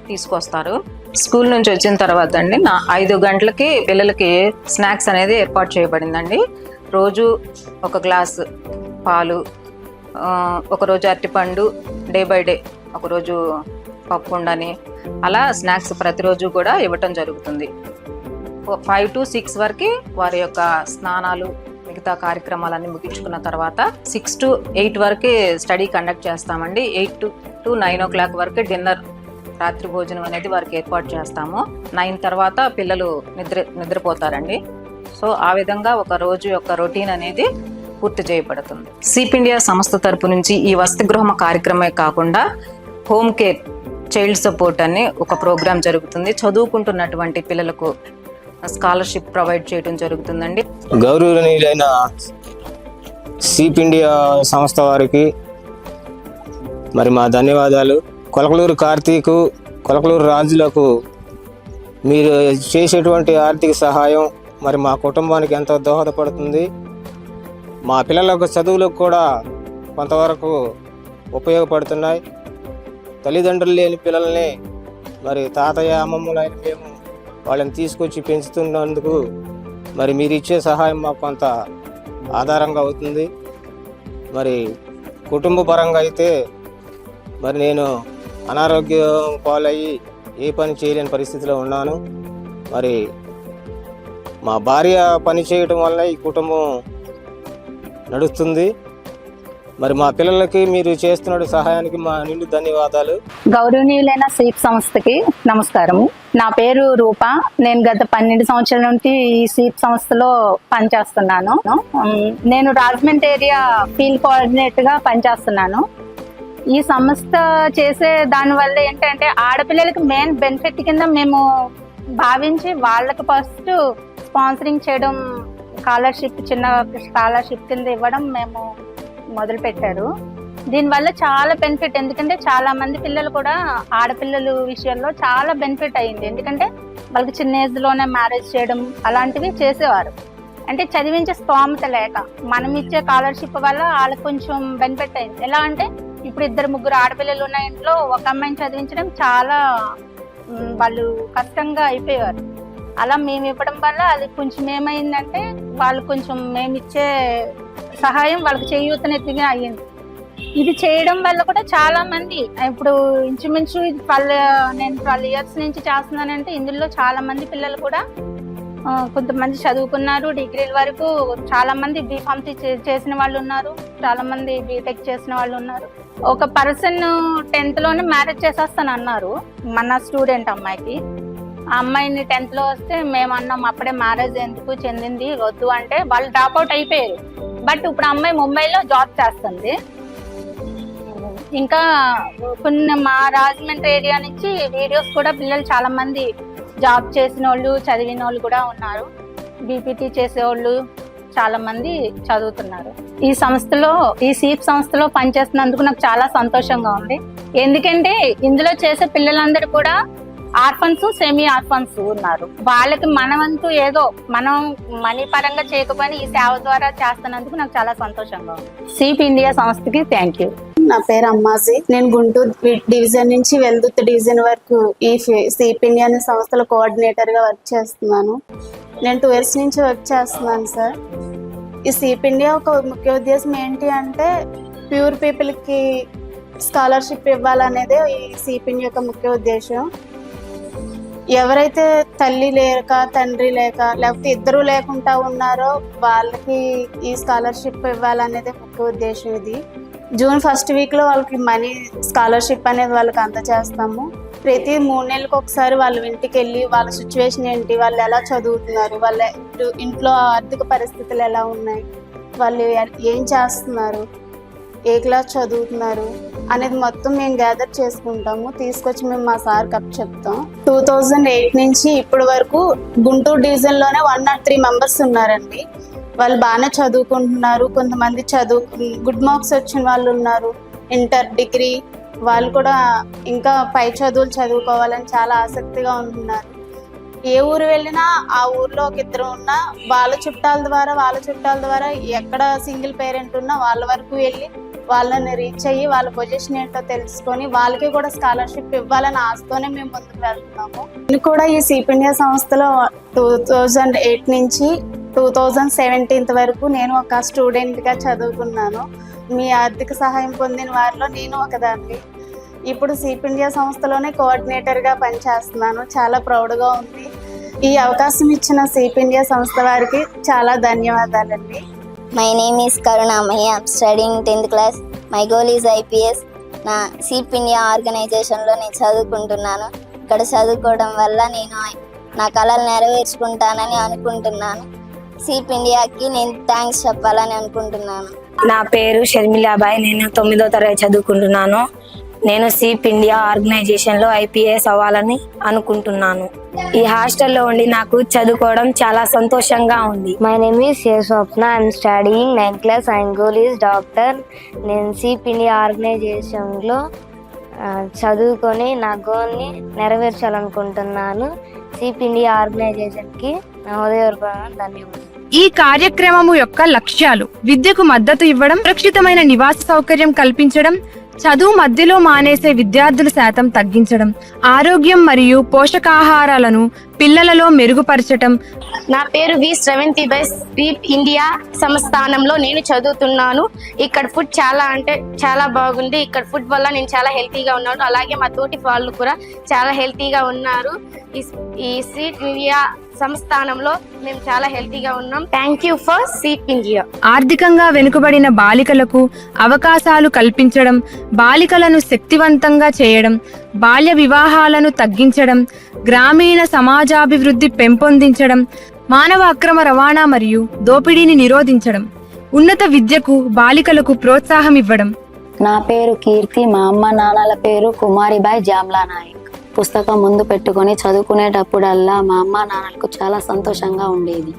తీసుకొస్తారు. స్కూల్ నుంచి వచ్చిన తర్వాత అండి 5 గంటలకి పిల్లలకి స్నాక్స్ అనేది ఏర్పాటు చేయబడిందండి. రోజు ఒక గ్లాసు పాలు, ఒకరోజు అరటిపండు, డే బై డే ఒకరోజు పప్పు ఉండని, అలా స్నాక్స్ ప్రతిరోజు కూడా ఇవ్వటం జరుగుతుంది. 5 to 6 వరకు వారి యొక్క స్నానాలు మిగతా కార్యక్రమాలన్నీ ముగించుకున్న తర్వాత 6 to 8 వరకు స్టడీ కండక్ట్ చేస్తామండి. 8 to 9 o'clock వరకు డిన్నర్, రాత్రి భోజనం అనేది వారికి ఏర్పాటు చేస్తాము. 9 తర్వాత పిల్లలు నిద్రపోతారండి. సో ఆ విధంగా ఒక రోజు యొక్క రొటీన్ అనేది పూర్తి చేయబడుతుంది. సిపి ఇండియా సంస్థ తరపు నుంచి ఈ వసతి గృహం కార్యక్రమే కాకుండా హోమ్ కేర్, చైల్డ్ సపోర్ట్ అని ఒక ప్రోగ్రాం జరుగుతుంది. చదువుకుంటున్నటువంటి పిల్లలకు స్కాలర్షిప్ ప్రొవైడ్ చేయడం జరుగుతుందండి. గౌరవనీయులైన సిపి ఇండియా సంస్థ వారికి మరి మా ధన్యవాదాలు. కొలకలూరు కార్తీకు, కొలకలూరు రాజులకు మీరు చేసేటువంటి ఆర్థిక సహాయం మరి మా కుటుంబానికి ఎంతో దోహదపడుతుంది. మా పిల్లలకు చదువులకు కూడా కొంతవరకు ఉపయోగపడుతున్నాయి. తల్లిదండ్రులు లేని పిల్లల్ని మరి తాతయ్య అమ్మమ్మలైన మేము వాళ్ళని తీసుకొచ్చి పెంచుతున్నందుకు మరి మీరు ఇచ్చే సహాయం మాకు కొంత ఆధారంగా అవుతుంది. మరి కుటుంబ పరంగా అయితే మరి నేను అనారోగ్యం పాలయ్యి ఏ పని చేయలేని పరిస్థితిలో ఉన్నాను. మరి మా భార్య పని చేయటం వల్ల ఈ కుటుంబం నడుస్తుంది. మరి మా పిల్లలకి మీరు చేస్తున్న సహాయానికి మా నిండు ధన్యవాదాలు. గౌరవనీయులైన సీప్ సంస్థకి నమస్కారము. నా పేరు రూప. నేను గత 12 సంవత్సరాల నుండి ఈ సీప్ సంస్థలో పనిచేస్తున్నాను. నేను రాజమండ్రి ఏరియా ఫీల్డ్ కోఆర్డినేటర్ గా పనిచేస్తున్నాను. ఈ సంస్థ చేసే దానివల్ల ఏంటంటే ఆడపిల్లలకి మెయిన్ బెనిఫిట్ కింద మేము భావించి వాళ్ళకి ఫస్ట్ స్పాన్సరింగ్ చేయడం, స్కాలర్షిప్, చిన్న స్కాలర్షిప్ కింద ఇవ్వడం మేము మొదలు పెట్టారు. దీనివల్ల చాలా బెనిఫిట్. ఎందుకంటే చాలా మంది పిల్లలు కూడా ఆడపిల్లలు విషయంలో చాలా బెనిఫిట్ అయింది. ఎందుకంటే వాళ్ళకి చిన్న ఏజ్ లోనే మ్యారేజ్ చేయడం అలాంటివి చేసేవారు. అంటే చదివించే స్తోమత లేక మనం ఇచ్చే స్కాలర్షిప్ వల్ల వాళ్ళకి కొంచెం బెనిఫిట్ అయింది. ఎలా అంటే ఇప్పుడు 2-3 ఆడపిల్లలు ఉన్న ఇంట్లో ఒక అమ్మాయిని చదివించడం చాలా వాళ్ళు కష్టంగా అయిపోయారు. అలా మేము ఇవ్వడం వల్ల అది కొంచెం ఏమైందంటే వాళ్ళు కొంచెం మేము ఇచ్చే సహాయం వాళ్ళకి చేయూతనెత్తిగా అయ్యింది. ఇది చేయడం వల్ల కూడా చాలా మంది ఇప్పుడు ఇంచుమించు నేను 12 years నుంచి చేస్తున్నానంటే ఇందులో చాలా మంది పిల్లలు కూడా కొంతమంది చదువుకున్నారు, డిగ్రీల వరకు చాలా మంది బీఫార్మసీ చేసిన వాళ్ళు ఉన్నారు, చాలా మంది బీటెక్ చేసిన వాళ్ళు ఉన్నారు. ఒక పర్సన్ 10th లోనే మ్యారేజ్ చేసేస్తాను అన్నారు మన స్టూడెంట్ అమ్మాయికి. ఆ అమ్మాయిని 10th లో వస్తే మేము అన్నాం అప్పుడే మ్యారేజ్ ఎందుకు చెందింది వద్దు అంటే వాళ్ళు డ్రాప్ అవుట్ అయిపోయారు. బట్ ఇప్పుడు అమ్మాయి ముంబైలో జాబ్ చేస్తుంది. ఇంకా కొన్ని మా రాజమండ్రి ఏరియా నుంచి వీడియోస్ కూడా పిల్లలు చాలా మంది జాబ్ చేసిన వాళ్ళు, చదివిన వాళ్ళు కూడా ఉన్నారు. బీపీటీ చేసేవాళ్ళు చాలా మంది చదువుతున్నారు. ఈ సీప్ సంస్థలో పనిచేస్తున్నందుకు నాకు చాలా సంతోషంగా ఉంది. ఎందుకంటే ఇందులో చేసే పిల్లలందరూ కూడా ఆర్ఫన్స్, సెమీ ఆర్ఫన్స్ ఉన్నారు. వాళ్ళకి మనవంతు ఏదో మనం మనీ పరంగా చేయకపోయినా ఈ సేవ ద్వారా చేస్తున్నందుకు నాకు చాలా సంతోషంగా ఉంది. సీప్ ఇండియా సంస్థకి థ్యాంక్ యూ. నా పేరు అమ్మాజీ. నేను గుంటూరు డివిజన్ నుంచి వెల్దుర్తి డివిజన్ వరకు ఈ సీప్ ఇండియా అనే సంస్థలో కోఆర్డినేటర్ గా వర్క్ చేస్తున్నాను. నేను 2 years నుంచి వర్క్ చేస్తున్నాను సార్. ఈ సీప్ ఇండియా ఒక ముఖ్య ఉద్దేశం ఏంటి అంటే ప్యూర్ పీపుల్ కి స్కాలర్షిప్ ఇవ్వాలనేదే ఈ సీప్ ఇండియా యొక్క ముఖ్య ఉద్దేశం. ఎవరైతే తల్లి లేక, తండ్రి లేక, లేకపోతే ఇద్దరు లేకుండా ఉన్నారో వాళ్ళకి ఈ స్కాలర్షిప్ ఇవ్వాలనేదే ముఖ్య ఉద్దేశం. ఇది June 1st week లో వాళ్ళకి మనీ స్కాలర్షిప్ అనేది వాళ్ళకి అందజేస్తాము. ప్రతి 3 నెలలకు ఒకసారి వాళ్ళ ఇంటికి వెళ్ళి వాళ్ళ సిచ్యువేషన్ ఏంటి, వాళ్ళు ఎలా చదువుతున్నారు, వాళ్ళ ఇంట్లో ఆర్థిక పరిస్థితులు ఎలా ఉన్నాయి, వాళ్ళు ఏం చేస్తున్నారు, ఏ క్లాస్ చదువుతున్నారు అనేది మొత్తం మేము గ్యాదర్ చేసుకుంటాము. తీసుకొచ్చి మేము మా సార్కి అప్ చెప్తాం. 2008 నుంచి ఇప్పటి వరకు గుంటూరు డివిజన్లోనే 103 members ఉన్నారండి. వాళ్ళు బాగానే చదువుకుంటున్నారు. కొంతమంది గుడ్ మార్క్స్ వచ్చిన వాళ్ళు ఉన్నారు. ఇంటర్, డిగ్రీ వాళ్ళు కూడా ఇంకా పై చదువులు చదువుకోవాలని చాలా ఆసక్తిగా ఉంటున్నారు. ఏ ఊరు వెళ్ళినా ఆ ఊర్లో ఒక ఇద్దరు ఉన్నా వాళ్ళ చుట్టాల ద్వారా ఎక్కడ సింగిల్ పేరెంట్ ఉన్నా వాళ్ళ వరకు వెళ్ళి వాళ్ళని రీచ్ అయ్యి వాళ్ళ పొజిషన్ ఏంటో తెలుసుకొని వాళ్ళకి కూడా స్కాలర్షిప్ ఇవ్వాలని ఆశతోనే మేము ముందుకు వెళ్తున్నాము. నేను కూడా ఈ సీప్ ఇండియా సంస్థలో 2008 నుంచి 2017 వరకు నేను ఒక స్టూడెంట్గా చదువుకున్నాను. మీ ఆర్థిక సహాయం పొందిన వారిలో నేను ఒకదాన్ని. ఇప్పుడు సీప్ ఇండియా సంస్థలోనే కోఆర్డినేటర్గా పనిచేస్తున్నాను. చాలా ప్రౌడ్గా ఉంది. ఈ అవకాశం ఇచ్చిన సీప్ ఇండియా సంస్థ వారికి చాలా ధన్యవాదాలండి. My name is Karunamani. I'm studying 10th class. My goal is IPS. నా సీప్ ఇండియా ఆర్గనైజేషన్లో నేను చదువుకుంటున్నాను. ఇక్కడ చదువుకోవడం వల్ల నేను నా కళలు నెరవేర్చుకుంటానని అనుకుంటున్నాను. సీప్ ఇండియాకి నేను థ్యాంక్స్ చెప్పాలని అనుకుంటున్నాను. నా పేరు షర్మిలాబాయ్. నేను 9వ తరగతి చదువుకుంటున్నాను. నేను సీప్ ఇండియా ఆర్గనైజేషన్లో IPS అవ్వాలని అనుకుంటున్నాను. ఈ హాస్టల్లో ఉండి నాకు చదువుకోవడం చాలా సంతోషంగా ఉంది. My name is Swapna. I'm studying 9th class. And goal is doctor. నేను సీప్ ఇండియా ఆర్గనైజేషన్లో చదువుకొని నా గోల్ని నెరవేర్చాలనుకుంటున్నాను. సీప్ ఇండియా ఆర్గనైజేషన్కి నా హృదయపూర్వక ధన్యవాదాలు. ఈ కార్యక్రమము యొక్క లక్ష్యాలు: విద్యకు మద్దతు ఇవ్వడం, సురక్షితమైన నివాస సౌకర్యం కల్పించడం, చదువు మధ్యలో మానేసే విద్యార్థుల శాతం తగ్గించడం, ఆరోగ్యం మరియు పోషకాహారాలను పిల్లలలో మెరుగుపరచడం. నా పేరు వి శ్రవంతిబాయ్. సీప్ ఇండియా సంస్థానంలో నేను చదువుతున్నాను. ఇక్కడ ఫుడ్ చాలా బాగుంది. ఇక్కడ ఫుడ్ వల్ల నేను చాలా హెల్తీగా ఉన్నాను. అలాగే మా తోటి వాళ్ళు కూడా చాలా హెల్తీగా ఉన్నారు. ఈ సీప్ ఇండియా సంస్థానంలో మేము చాలా హెల్తీగా ఉన్నాం. Thank you for SEEP India. ఆర్థికంగా వెనుకబడిన బాలికలకు అవకాశాలు కల్పించడం, బాలికలను శక్తివంతంగా చేయడం, బాల్య వివాహాలను తగ్గించడం, గ్రామీణ సమాజాభివృద్ధి పెంపొందించడం, మానవ అక్రమ రవాణా మరియు దోపిడీని నిరోధించడం, ఉన్నత విద్యకు బాలికలకు ప్రోత్సాహం ఇవ్వడం. నా పేరు కీర్తి. మా అమ్మ నాన్నల పేరు కుమారిబాయ్ జామ్లా నాయక్. పుస్తకం ముందు పెట్టుకొని చదువుకునేటప్పుడల్లా మా అమ్మ నాన్నలకు చాలా సంతోషంగా ఉండేది.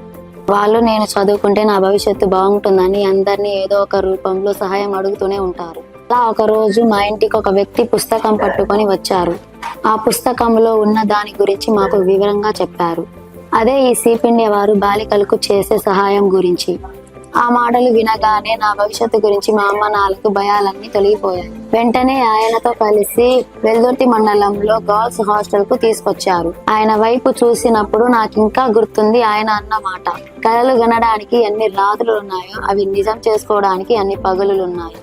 వాళ్ళు నేను చదువుకుంటే నా భవిష్యత్తు బాగుంటుందని అందరినీ ఏదో ఒక రూపంలో సహాయం అడుగుతూనే ఉంటారు. అలా ఒక రోజు మా ఇంటికి ఒక వ్యక్తి పుస్తకం పట్టుకొని వచ్చారు. ఆ పుస్తకంలో ఉన్న దాని గురించి మాకు వివరంగా చెప్పారు. అదే ఈ సీప్ ఇండియా వారు బాలికలకు చేసే సహాయం గురించి. ఆ మాటలు వినగానే నా భవిష్యత్తు గురించి మా అమ్మ నాన్నలకు భయాలన్నీ తొలగిపోయాయి. వెంటనే ఆయనతో కలిసి వెల్దుర్తి మండలంలో గర్ల్స్ హాస్టల్ కు తీసుకొచ్చారు. ఆయన వైపు చూసినప్పుడు నాకు ఇంకా గుర్తుంది ఆయన అన్న మాట, కలలు గనడానికి ఎన్ని రాత్రులు ఉన్నాయో అవి నిజం చేసుకోవడానికి అన్ని పగలులున్నాయి.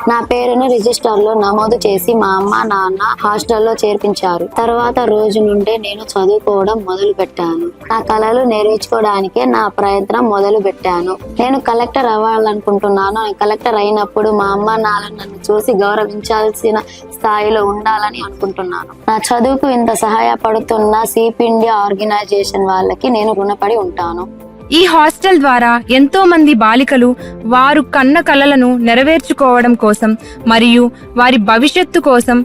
నా పేరును రిజిస్టర్ లో నమోదు చేసి మా అమ్మ నాన్న హాస్టల్లో చేర్పించారు. తర్వాత రోజు నుండే నేను చదువుకోవడం మొదలు పెట్టాను. నా కలలు నెరవేర్చుకోవడానికే నా ప్రయత్నం మొదలు పెట్టాను. నేను కలెక్టర్ అవ్వాలనుకుంటున్నాను. కలెక్టర్ అయినప్పుడు మా అమ్మ నాన్న నన్ను చూసి గౌరవించాల్సిన స్థాయిలో ఉండాలని అనుకుంటున్నాను. నా చదువుకు ఇంత సహాయపడుతున్న సీప్ ఇండియా ఆర్గనైజేషన్ వాళ్ళకి నేను రుణపడి ఉంటాను. ఈ హాస్టల్ ద్వారా ఎంతో మంది బాలికలు వారు కన్న కలలను నెరవేర్చుకోవడం కోసం మరియు వారి భవిష్యత్తు కోసం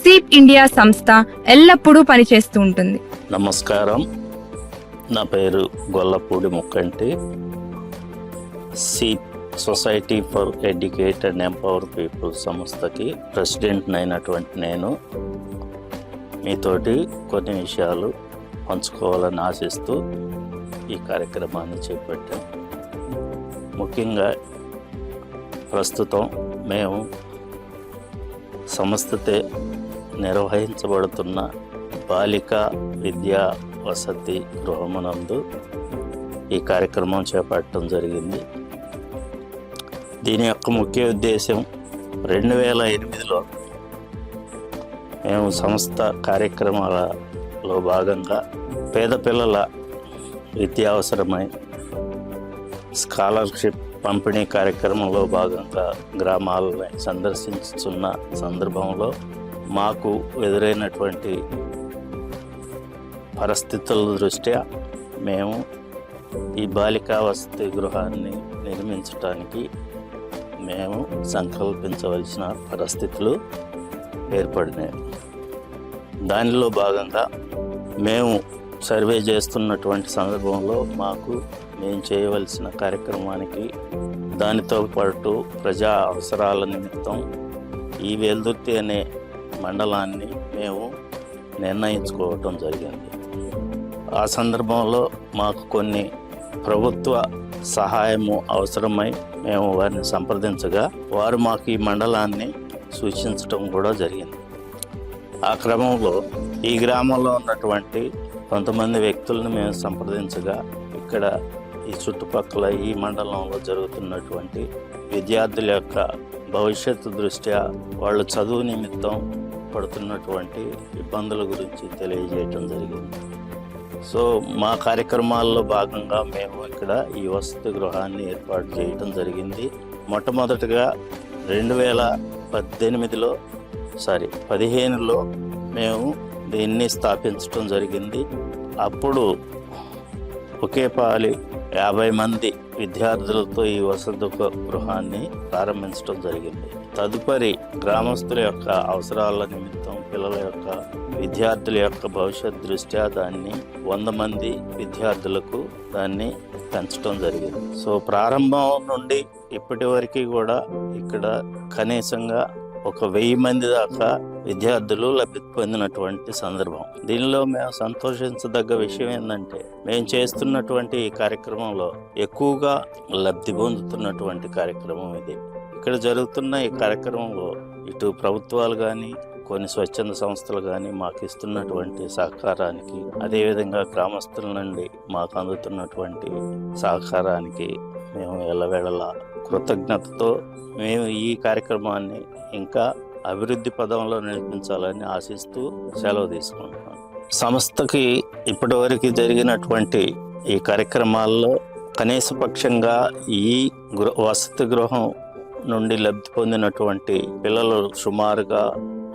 సీప్ ఇండియా సంస్థ ఎల్లప్పుడూ పనిచేస్తూ ఉంటుంది. నమస్కారం, నా పేరు Gollapudi Mukkanti. SEEP society for educate and empower people సంస్థకి ప్రెసిడెంట్ అయినటువంటి నేను మీతోటి కొన్ని విషయాలు పంచుకోవాలని ఆశిస్తూ ఈ కార్యక్రమాన్ని చేపట్టాం. ముఖ్యంగా ప్రస్తుతం మేము సంస్థతే నిర్వహించబడుతున్న బాలికా విద్యా వసతి గృహమునందు ఈ కార్యక్రమం చేపట్టడం జరిగింది. దీని యొక్క ముఖ్య ఉద్దేశం 2008లో మేము సంస్థ కార్యక్రమాలలో భాగంగా పేద పిల్లల విద్య అవసరమై స్కాలర్షిప్ పంపిణీ కార్యక్రమంలో భాగంగా గ్రామాలని సందర్శించుతున్న సందర్భంలో మాకు ఎదురైనటువంటి పరిస్థితుల దృష్ట్యా మేము ఈ బాలికా వసతి గృహాన్ని నిర్మించడానికి మేము సంకల్పించవలసిన పరిస్థితులు ఏర్పడినాయి. దానిలో భాగంగా మేము సర్వే చేస్తున్నటువంటి సందర్భంలో మాకు మేము చేయవలసిన కార్యక్రమానికి దానితో పాటు ప్రజా అవసరాల నిమిత్తం ఈ వెల్దుర్తి అనే మండలాన్ని మేము నిర్ణయించుకోవటం జరిగింది. ఆ సందర్భంలో మాకు కొన్ని ప్రభుత్వ సహాయము అవసరమై మేము వారిని సంప్రదించగా వారు మాకు ఈ మండలాన్ని సూచించటం కూడా జరిగింది. ఆ క్రమంలో ఈ గ్రామంలో ఉన్నటువంటి కొంతమంది వ్యక్తులను మేము సంప్రదించగా ఇక్కడ ఈ చుట్టుపక్కల ఈ మండలంలో జరుగుతున్నటువంటి విద్యార్థుల యొక్క భవిష్యత్తు దృష్ట్యా వాళ్ళు చదువు నిమిత్తం పడుతున్నటువంటి ఇబ్బందుల గురించి తెలియజేయటం జరిగింది. సో మా కార్యక్రమాల్లో భాగంగా మేము ఇక్కడ ఈ వసతి గృహాన్ని ఏర్పాటు చేయటం జరిగింది. మొట్టమొదటిగా 2015లో మేము దీన్ని స్థాపించడం జరిగింది. అప్పుడు ఒకేపాలి 50 మంది విద్యార్థులతో ఈ వసతి గృహాన్ని ప్రారంభించడం జరిగింది. తదుపరి గ్రామస్తుల యొక్క అవసరాల నిమిత్తం పిల్లల యొక్క విద్యార్థుల యొక్క భవిష్యత్ దృష్ట్యా దాన్ని 100 మంది విద్యార్థులకు దాన్ని పెంచడం జరిగింది. సో ప్రారంభం నుండి ఇప్పటి వరకు కూడా ఇక్కడ కనీసంగా 1000 మంది దాకా విద్యార్థులు లబ్ధి పొందినటువంటి సందర్భం. దీనిలో మేము సంతోషించదగ్గ విషయం ఏంటంటే మేము చేస్తున్నటువంటి ఈ కార్యక్రమంలో ఎక్కువగా లబ్ధి పొందుతున్నటువంటి కార్యక్రమం ఇది. ఇక్కడ జరుగుతున్న ఈ కార్యక్రమంలో ఇటు ప్రభుత్వాలు కానీ కొన్ని స్వచ్ఛంద సంస్థలు కానీ మాకు ఇస్తున్నటువంటి సహకారానికి, అదేవిధంగా గ్రామస్తుల నుండి మాకు అందుతున్నటువంటి సహకారానికి మేము ఎల్లవేళలా కృతజ్ఞతతో మేము ఈ కార్యక్రమాన్ని ఇంకా అభివృద్ధి పదంలో నడిపించాలని ఆశిస్తూ సెలవు తీసుకుంటున్నాం. సంస్థకి ఇప్పటివరకు జరిగినటువంటి ఈ కార్యక్రమాల్లో కనీసపక్షంగా ఈ వసతి గృహం నుండి లబ్ధి పొందినటువంటి పిల్లలు సుమారుగా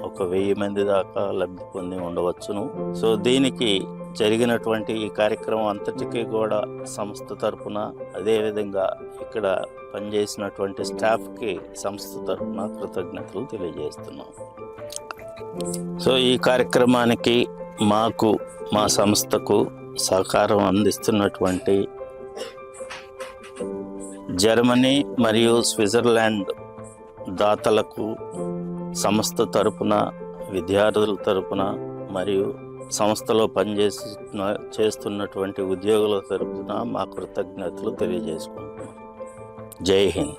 1000 మంది దాకా లబ్ధి పొంది ఉండవచ్చును. సో దీనికి జరిగినటువంటి ఈ కార్యక్రమం అంతటికీ కూడా సంస్థ తరపున, అదేవిధంగా ఇక్కడ పనిచేసినటువంటి స్టాఫ్కి సంస్థ తరపున కృతజ్ఞతలు తెలియజేస్తున్నాం. సో ఈ కార్యక్రమానికి మాకు, మా సంస్థకు సహకారం అందిస్తున్నటువంటి జర్మనీ మరియు స్విట్జర్లాండ్ దాతలకు సంస్థ తరపున, విద్యార్థుల తరపున మరియు సంస్థలో చేస్తున్నటువంటి ఉద్యోగుల తరపున మా కృతజ్ఞతలు తెలియజేసుకుంటున్నాం. జై హింద్.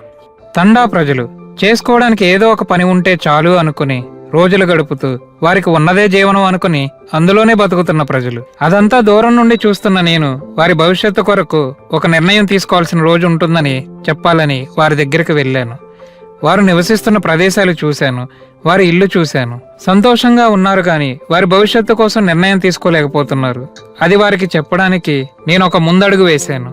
తండా ప్రజలు చేసుకోవడానికి ఏదో ఒక పని ఉంటే చాలు అనుకుని రోజులు గడుపుతూ వారికి ఉన్నదే జీవనం అనుకుని అందులోనే బతుకుతున్న ప్రజలు. అదంతా దూరం నుండి చూస్తున్న నేను వారి భవిష్యత్తు కొరకు ఒక నిర్ణయం తీసుకోవాల్సిన రోజు ఉంటుందని చెప్పాలని వారి దగ్గరికి వెళ్ళాను. వారు నివసిస్తున్న ప్రదేశాలు చూశాను, వారి ఇల్లు చూశాను. సంతోషంగా ఉన్నారు కానీ వారి భవిష్యత్తు కోసం నిర్ణయం తీసుకోలేకపోతున్నారు. అది వారికి చెప్పడానికి నేను ఒక ముందడుగు వేశాను.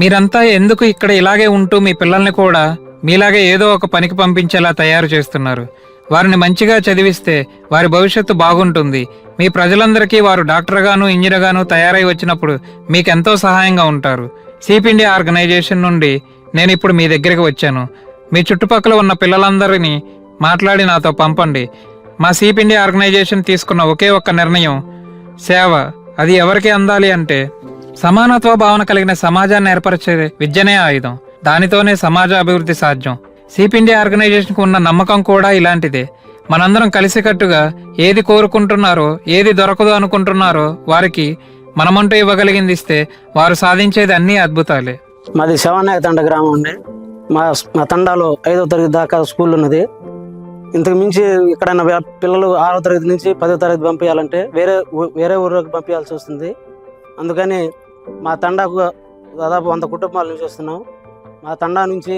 మీరంతా ఎందుకు ఇక్కడ ఇలాగే ఉంటూ మీ పిల్లల్ని కూడా మీలాగే ఏదో ఒక పనికి పంపించేలా తయారు చేస్తున్నారు? వారిని మంచిగా చదివిస్తే వారి భవిష్యత్తు బాగుంటుంది. మీ ప్రజలందరికీ వారు డాక్టర్గాను, ఇంజనీర్గాను తయారై వచ్చినప్పుడు మీకెంతో సహాయంగా ఉంటారు. సీప్ ఇండియా ఆర్గనైజేషన్ నుండి నేను ఇప్పుడు మీ దగ్గరికి వచ్చాను. మీ చుట్టుపక్కల ఉన్న పిల్లలందరినీ మాట్లాడి నాతో పంపండి. మా సీప్ ఇండియా ఆర్గనైజేషన్ తీసుకున్న ఒకే ఒక్క నిర్ణయం సేవ. అది ఎవరికి అందాలి అంటే సమానత్వ భావన కలిగిన సమాజాన్ని ఏర్పరిచే విద్యనే ఆయుధం. దానితోనే సమాజ అభివృద్ధి సాధ్యం. సీప్ ఇండియా ఆర్గనైజేషన్కు ఉన్న నమ్మకం కూడా ఇలాంటిదే. మనందరం కలిసికట్టుగా ఏది కోరుకుంటున్నారో, ఏది దొరకదు అనుకుంటున్నారో వారికి మనమంటూ ఇవ్వగలిగింది ఇస్తే వారు సాధించేది అన్నీ అద్భుతాలే. మాది శివనాయక తండ గ్రామం అండి. మా తండాలో 5వ తరగతి దాకా స్కూల్ ఉన్నది. ఇంతకు మించి ఎక్కడైనా పిల్లలు 6వ తరగతి నుంచి 10వ తరగతి పంపించాలంటే వేరే ఊరికి పంపించాల్సి వస్తుంది. అందుకని మా తండాకు దాదాపు 100 కుటుంబాల నుంచి వస్తున్నాం. మా తండా నుంచి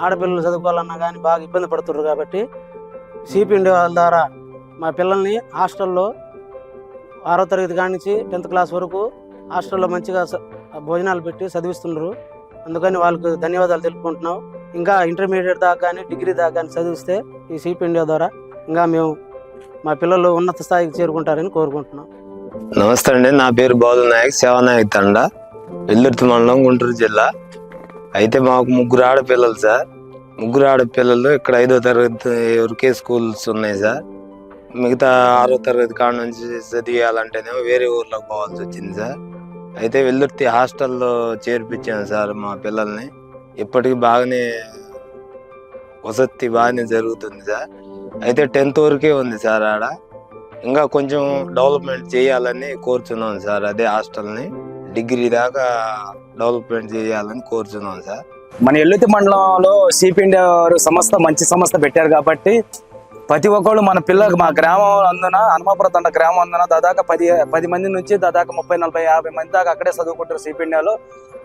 ఆడపిల్లలు చదువుకోవాలన్నా కానీ బాగా ఇబ్బంది పడుతున్నారు. కాబట్టి సీప్ ఇండియా వాళ్ళ ద్వారా మా పిల్లల్ని హాస్టల్లో 6వ తరగతి కాడి నుంచి 10th క్లాస్ వరకు హాస్టల్లో మంచిగా భోజనాలు పెట్టి చదివిస్తున్నారు. అందుకని వాళ్ళకు ధన్యవాదాలు తెలుపుకుంటున్నాం. ఇంకా ఇంటర్మీడియట్ దాకా కానీ డిగ్రీ దాకా కానీ చదివిస్తే ఈ సీప్ ఇండియా ద్వారా ఇంకా మేము మా పిల్లలు ఉన్నత స్థాయికి చేరుకుంటారని కోరుకుంటున్నాం. నమస్తే అండి. నా పేరు బౌద్ధ నాయక్, సేవానాయక్ తండ, వెల్దుర్తి మండలం, గుంటూరు జిల్లా. అయితే మాకు 3 ఆడపిల్లలు సార్. 3 ఆడపిల్లలు ఇక్కడ 5వ తరగతి వరకే స్కూల్స్ ఉన్నాయి సార్. మిగతా 6వ తరగతి కాడ నుంచి చదివేయాలంటేనేమో వేరే ఊర్లోకి పోవాల్సి వచ్చింది సార్. అయితే వెల్దుర్తి హాస్టల్లో చేర్పించాను సార్ మా పిల్లల్ని. ఇప్పటికి బాగానే వసతి బాగానే జరుగుతుంది సార్. అయితే 10th వరకే ఉంది సార్ ఆడ. ఇంకా కొంచెం డెవలప్మెంట్ చేయాలని కోరుచున్నాం సార్. అదే హాస్టల్ని డిగ్రీ దాకా డెవలప్మెంట్ చేయాలని కోరుచున్నాం సార్. మన వెల్దుర్తి మండలంలో సీప్ ఇండియా సంస్థ మంచి సంస్థ పెట్టారు కాబట్టి ప్రతి ఒక్కళ్ళు మన పిల్లలకు మా గ్రామం అందున హనుమాపురం తండ గ్రామం అందున దాదాపు 10 మంది నుంచి దాదాపు 30, 40, 50 మంది దాకా అక్కడే చదువుకుంటారు. సీప్ ఇండియాలో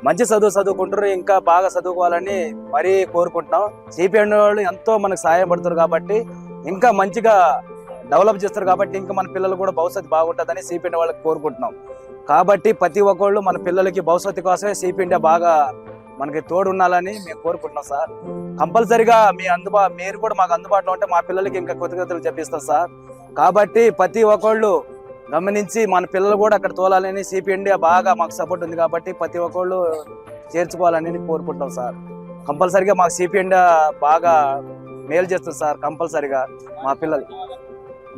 మంచి చదువుకుంటారు. ఇంకా బాగా చదువుకోవాలని మరీ కోరుకుంటున్నాం. సీప్ ఇండియా వాళ్ళు ఎంతో మనకు సహాయపడుతారు కాబట్టి ఇంకా మంచిగా డెవలప్ చేస్తారు. కాబట్టి ఇంకా మన పిల్లలు కూడా భవిష్యత్తు బాగుంటుందని సీప్ ఇండియా వాళ్ళకి కోరుకుంటున్నాం. కాబట్టి ప్రతి ఒక్కళ్ళు మన పిల్లలకి భవిష్యత్తు కోసమే సీప్ ఇండియా బాగా మనకి తోడు ఉండాలని మేము కోరుకుంటున్నాం సార్. కంపల్సరిగా మీరు కూడా మాకు అందుబాటులో ఉంటే మా పిల్లలకి ఇంకా కృతజ్ఞతలు చెప్పిస్తాం సార్. కాబట్టి ప్రతి ఒక్కళ్ళు గమనించి మన పిల్లలు కూడా అక్కడ తోలాలని సీప్ ఇండియా బాగా మాకు సపోర్ట్ ఉంది కాబట్టి ప్రతి ఒక్కళ్ళు చేర్చుకోవాలని కోరుకుంటాం సార్. కంపల్సరిగా మాకు సీప్ ఇండియా బాగా మేలు చేస్తుంది సార్. కంపల్సరిగా మా పిల్లలు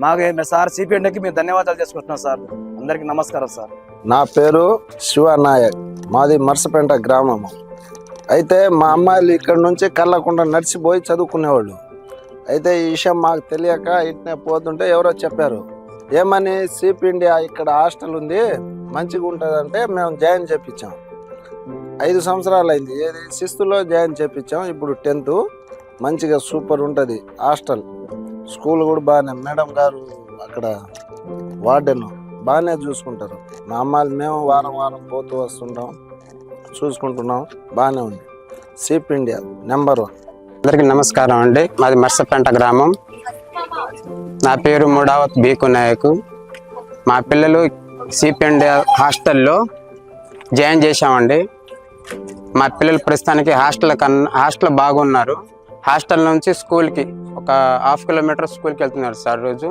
మాకు సార్ సీప్ ఇండియాకి మేము ధన్యవాదాలు చేసుకుంటున్నాం సార్. అందరికీ నమస్కారం సార్. నా పేరు శివనాయక్, మాది మర్సపేంట గ్రామము. అయితే మా అమ్మాయిలు ఇక్కడ నుంచి కళ్ళకుండా నడిచిపోయి చదువుకునేవాళ్ళు. అయితే ఈ విషయం మాకు తెలియక ఇట్నే పోతుంటే ఎవరో చెప్పారు, ఏమని సీప్ ఇండియా ఇక్కడ హాస్టల్ ఉంది మంచిగా ఉంటుందంటే మేము జాయిన్ చేయించాం. 5 సంవత్సరాలు అయింది. ఏది 6th జాయిన్ చేయించాం. ఇప్పుడు 10th మంచిగా సూపర్ ఉంటుంది హాస్టల్. స్కూల్ కూడా బాగానే, మేడం గారు అక్కడ వార్డెన్ బాగానే చూసుకుంటారు. మా అమ్మాయిలు మేము వారం పోతూ వస్తుంటాం, చూసుకుంటున్నాం. బాగానే ఉంది. సీప్ ఇండియా నెంబర్ 1. అందరికీ నమస్కారం అండి. మాది మర్సపేంట గ్రామం. నా పేరు ముడావత్ బీకు నాయకు. మా పిల్లలు సిపిఎండి హాస్టల్లో జాయిన్ చేశామండి. మా పిల్లలు ప్రస్తుతానికి హాస్టల్ బాగున్నారు. హాస్టల్ నుంచి స్కూల్కి ఒక 1/2 కిలోమీటర్ స్కూల్కి వెళ్తున్నారు సార్. రోజు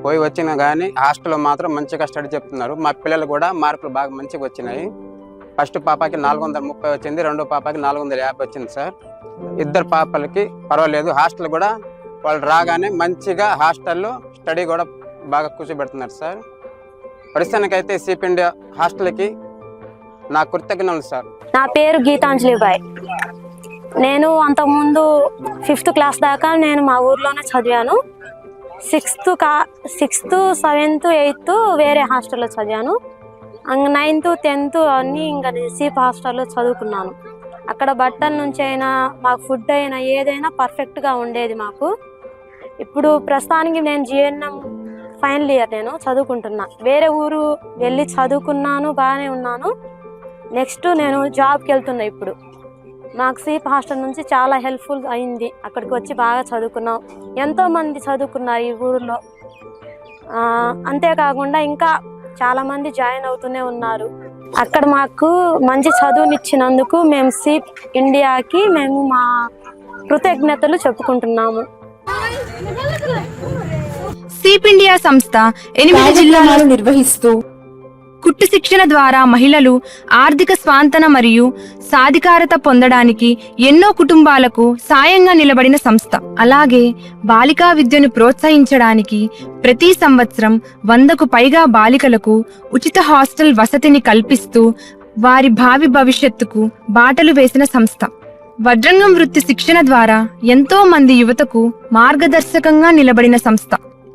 పోయి వచ్చినా కానీ హాస్టల్లో మాత్రం మంచిగా స్టడీ చెప్తున్నారు. మా పిల్లలు కూడా మార్కులు బాగా మంచిగా వచ్చినాయి. ఫస్ట్ పాపకి 430 వచ్చింది, రెండో పాపకి 450 వచ్చింది సార్. ఇద్దరు పాపలకి పర్వాలేదు. హాస్టల్ కూడా వాళ్ళు రాగానే మంచిగా హాస్టల్లో స్టడీ కూడా బాగా కూర్చోబెడుతున్నారు సార్. ప్రస్తుతానికైతే సిపిఎండి హాస్టల్కి నా కృతజ్ఞతలు సార్. నా పేరు గీతాంజలి బాయ్. నేను అంతకుముందు 5th క్లాస్ దాకా నేను మా ఊర్లోనే చదివాను. 6th, 7th, 8th వేరే హాస్టల్లో చదివాను. 9th, 10th అన్నీ ఇంకా సీప్ హాస్టల్లో చదువుకున్నాను. అక్కడ బట్టల నుంచి అయినా మాకు ఫుడ్ అయినా ఏదైనా పర్ఫెక్ట్గా ఉండేది మాకు. ఇప్పుడు ప్రస్తుతానికి నేను GNM ఫైనల్ ఇయర్ నేను చదువుకుంటున్నా. వేరే ఊరు వెళ్ళి చదువుకున్నాను, బాగానే ఉన్నాను. నెక్స్ట్ నేను జాబ్కి వెళ్తున్నా. ఇప్పుడు మాకు సీప్ హాస్టల్ నుంచి చాలా హెల్ప్ఫుల్ అయింది. అక్కడికి వచ్చి బాగా చదువుకున్నాం. ఎంతోమంది చదువుకున్నారు ఈ ఊరిలో. అంతేకాకుండా ఇంకా చాలామంది జాయిన్ అవుతూనే ఉన్నారు. అక్కడ మాకు మంచి చదువునిచ్చినందుకు మేము సీప్ ఇండియాకి మేము మా కృతజ్ఞతలు చెప్పుకుంటున్నాము. సీప్ ఇండియా సంస్థ 8 జిల్లాలను నిర్వహిస్తూ కుట్టు శిక్షణ ద్వారా మహిళలు ఆర్థిక స్వాంతన మరియు సాధికారత పొందడానికి ఎన్నో కుటుంబాలకు సాయంగా నిలబడిన సంస్థ. అలాగే బాలికా విద్యను ప్రోత్సహించడానికి ప్రతి సంవత్సరం 100కు పైగా బాలికలకు ఉచిత హాస్టల్ వసతిని కల్పిస్తూ వారి భావి భవిష్యత్తుకు బాటలు వేసిన సంస్థ. వడ్రంగం వృత్తి శిక్షణ ద్వారా ఎంతో మంది యువతకు మార్గదర్శకంగా నిలబడిన సంస్థ.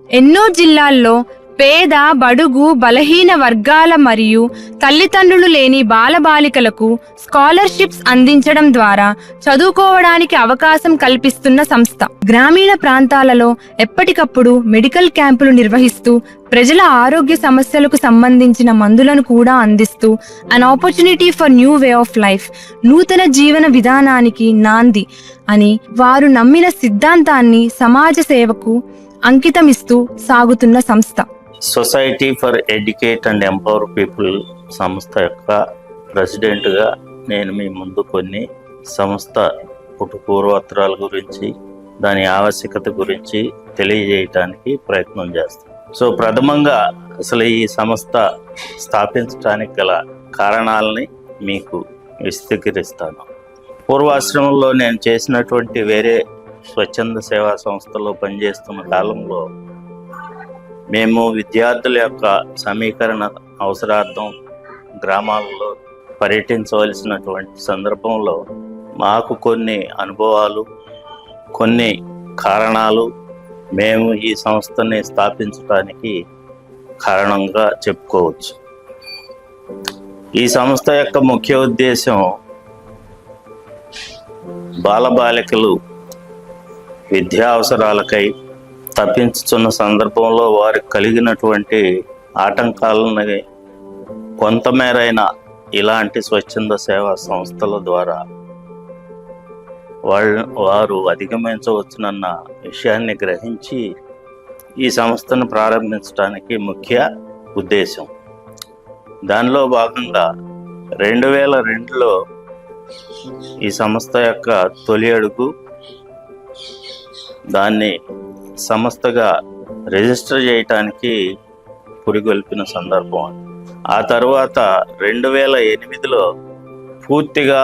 ఎన్నో జిల్లాల్లో పేద, బడుగు, బలహీన వర్గాల మరియు తల్లిదండ్రులు లేని బాలబాలికలకు స్కాలర్షిప్స్ అందించడం ద్వారా చదువుకోవడానికి అవకాశం కల్పిస్తున్న సంస్థ. గ్రామీణ ప్రాంతాలలో ఎప్పటికప్పుడు మెడికల్ క్యాంపులు నిర్వహిస్తూ ప్రజల ఆరోగ్య సమస్యలకు సంబంధించిన మందులను కూడా అందిస్తూ an opportunity for new way of life, నూతన జీవన విధానానికి నాంది అని వారు నమ్మిన సిద్ధాంతాన్ని సమాజ సేవకు అంకితమిస్తూ సాగుతున్న సంస్థ. Society for educate and empower people సంస్థ యొక్క ప్రెసిడెంట్గా నేను మీ ముందు కొన్ని సంస్థ పూర్వోత్తరాల గురించి, దాని ఆవశ్యకత గురించి తెలియజేయటానికి ప్రయత్నం చేస్తాను. సో ప్రథమంగా అసలు ఈ సంస్థ స్థాపించడానికి గల కారణాలని మీకు విశదీకరిస్తాను. పూర్వాశ్రమంలో నేను చేసినటువంటి వేరే స్వచ్ఛంద సేవా సంస్థలో పనిచేస్తున్న కాలంలో మేము విద్యార్థుల యొక్క సమీకరణ అవసరార్థం గ్రామాల్లో పర్యటించవలసినటువంటి సందర్భంలో మాకు కొన్ని అనుభవాలు, కొన్ని కారణాలు మేము ఈ సంస్థని స్థాపించడానికి కారణంగా చెప్పుకోవచ్చు. ఈ సంస్థ యొక్క ముఖ్య ఉద్దేశం బాలబాలికలు విద్యా అవసరాలకై తప్పించుతున్న సందర్భంలో వారికి కలిగినటువంటి ఆటంకాలని కొంతమేరైన ఇలాంటి స్వచ్ఛంద సేవా సంస్థల ద్వారా వారు అధిగమించవచ్చునన్న విషయాన్ని గ్రహించి ఈ సంస్థను ప్రారంభించడానికి ముఖ్య ఉద్దేశం. దానిలో భాగంగా 2002లో ఈ సంస్థ యొక్క తొలి అడుగు దాన్ని సంస్థగా రిజిస్టర్ చేయటానికి పురిగొల్పిన సందర్భం. ఆ తర్వాత 2008లో పూర్తిగా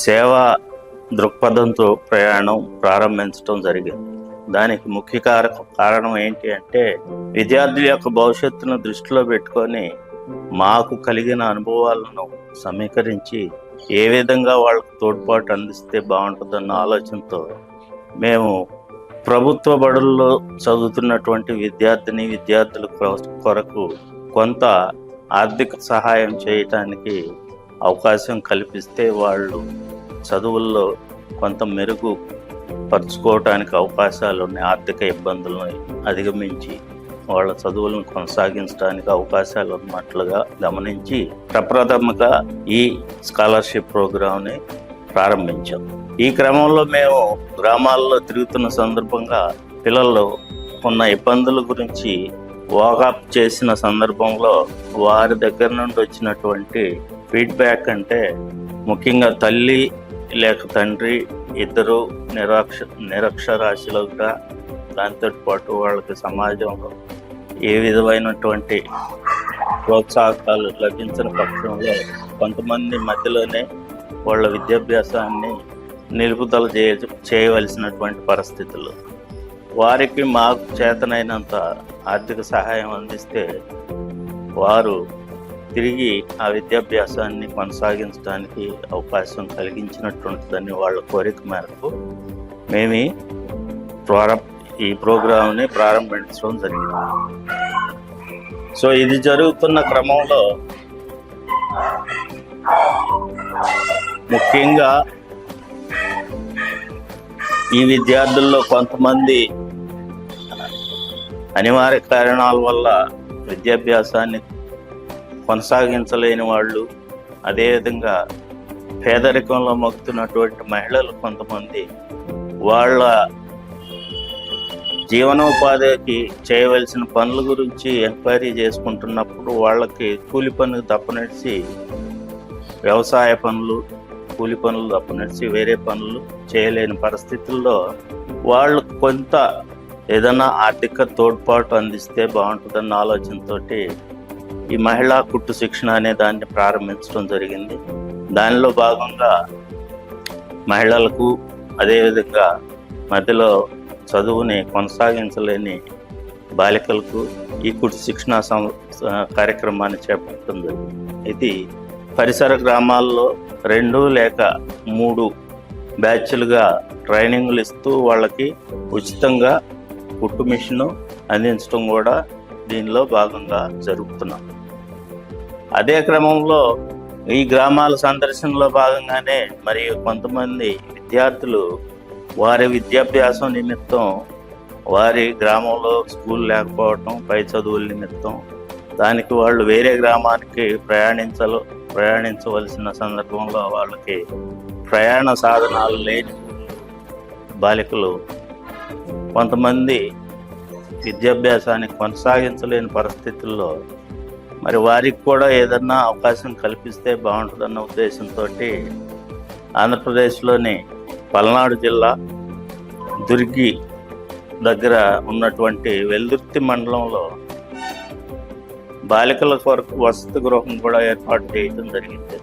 సేవా దృక్పథంతో ప్రయాణం ప్రారంభించడం జరిగింది. దానికి ముఖ్య కారణం ఏంటి అంటే విద్యార్థుల యొక్క భవిష్యత్తును దృష్టిలో పెట్టుకొని మాకు కలిగిన అనుభవాలను సమీకరించి ఏ విధంగా వాళ్ళకు తోడ్పాటు అందిస్తే బాగుంటుందన్న ఆలోచనతో మేము ప్రభుత్వ బడుల్లో చదువుతున్నటువంటి విద్యార్థుల కొరకు కొంత ఆర్థిక సహాయం చేయటానికి అవకాశం కల్పిస్తే వాళ్ళు చదువుల్లో కొంత మెరుగు పరుచుకోవటానికి అవకాశాలు ఉన్నాయి. ఆర్థిక ఇబ్బందులను అధిగమించి వాళ్ళ చదువులను కొనసాగించడానికి అవకాశాలు ఉన్నట్లుగా గమనించి ప్రప్రథమంగా ఈ స్కాలర్షిప్ ప్రోగ్రామ్ని ప్రారంభించాం. ఈ క్రమంలో మేము గ్రామాల్లో తిరుగుతున్న సందర్భంగా పిల్లల్లో ఉన్న ఇబ్బందుల గురించి వాకప్ చేసిన సందర్భంలో వారి దగ్గర నుండి వచ్చినటువంటి ఫీడ్బ్యాక్ అంటే ముఖ్యంగా తల్లి లేక తండ్రి ఇద్దరు నిరక్షరాస్యులుగా, దాంతో పాటు వాళ్ళకి సమాజంలో ఏ విధమైనటువంటి ప్రోత్సాహకాలు లభించిన పక్షంలో కొంతమంది మధ్యలోనే వాళ్ళ విద్యాభ్యాసాన్ని నిలుపుదల చేయవలసినటువంటి పరిస్థితులు. వారికి మాకు చేతనైనంత ఆర్థిక సహాయం అందిస్తే వారు తిరిగి ఆ విద్యాభ్యాసాన్ని కొనసాగించడానికి అవకాశం కలిగించినటువంటిదని వాళ్ళ కోరిక మేరకు మేము ఈ ప్రోగ్రాంని ప్రారంభించడం జరిగింది. సో ఇది జరుగుతున్న క్రమంలో ముఖ్యంగా ఈ విద్యార్థుల్లో కొంతమంది అనివార్య కారణాల వల్ల విద్యాభ్యాసాన్ని కొనసాగించలేని వాళ్ళు, అదేవిధంగా పేదరికంలో మగ్గుతున్నటువంటి మహిళలు కొంతమంది వాళ్ళ జీవనోపాధికి చేయవలసిన పనుల గురించి ఎంక్వైరీ చేసుకుంటున్నప్పుడు వాళ్ళకి కూలి పనులు తప్పనిచ్చి వ్యవసాయ పనులు, కూలి పనులు తప్పనిచ్చి వేరే పనులు చేయలేని పరిస్థితుల్లో వాళ్ళు కొంత ఏదైనా ఆర్థిక తోడ్పాటు అందిస్తే బాగుంటుందన్న ఆలోచనతోటి ఈ మహిళా కుట్టు శిక్షణ అనే దాన్ని ప్రారంభించడం జరిగింది. దానిలో భాగంగా మహిళలకు, అదేవిధంగా మధ్యలో చదువుని కొనసాగించలేని బాలికలకు ఈ కుట్టు శిక్షణ కార్యక్రమాన్ని చేపట్టడం జరిగింది. ఇది పరిసర గ్రామాల్లో 2 లేక 3 బ్యాచ్లుగా ట్రైనింగ్లు ఇస్తూ వాళ్ళకి ఉచితంగా కుట్టు మిషను అందించడం కూడా దీనిలో భాగంగా జరుపుతున్నాం. అదే క్రమంలో ఈ గ్రామాల సందర్శనలో భాగంగానే మరి కొంతమంది విద్యార్థులు వారి విద్యాభ్యాసం నిమిత్తం వారి గ్రామంలో స్కూల్ లేకపోవటం, పై చదువుల నిమిత్తం దానికి వాళ్ళు వేరే గ్రామానికి ప్రయాణించవలసిన సందర్భంలో వాళ్ళకి ప్రయాణ సాధనాలు లేని బాలికలు కొంతమంది విద్యాభ్యాసాన్ని కొనసాగించలేని పరిస్థితుల్లో మరి వారికి కూడా ఏదన్నా అవకాశం కల్పిస్తే బాగుంటుందన్న ఉద్దేశంతో ఆంధ్రప్రదేశ్లోని పల్నాడు జిల్లా దుర్గి దగ్గర ఉన్నటువంటి వెల్దుర్తి మండలంలో బాలికల కొరకు వసతి గృహం కూడా ఏర్పాటు చేయడం జరిగింది.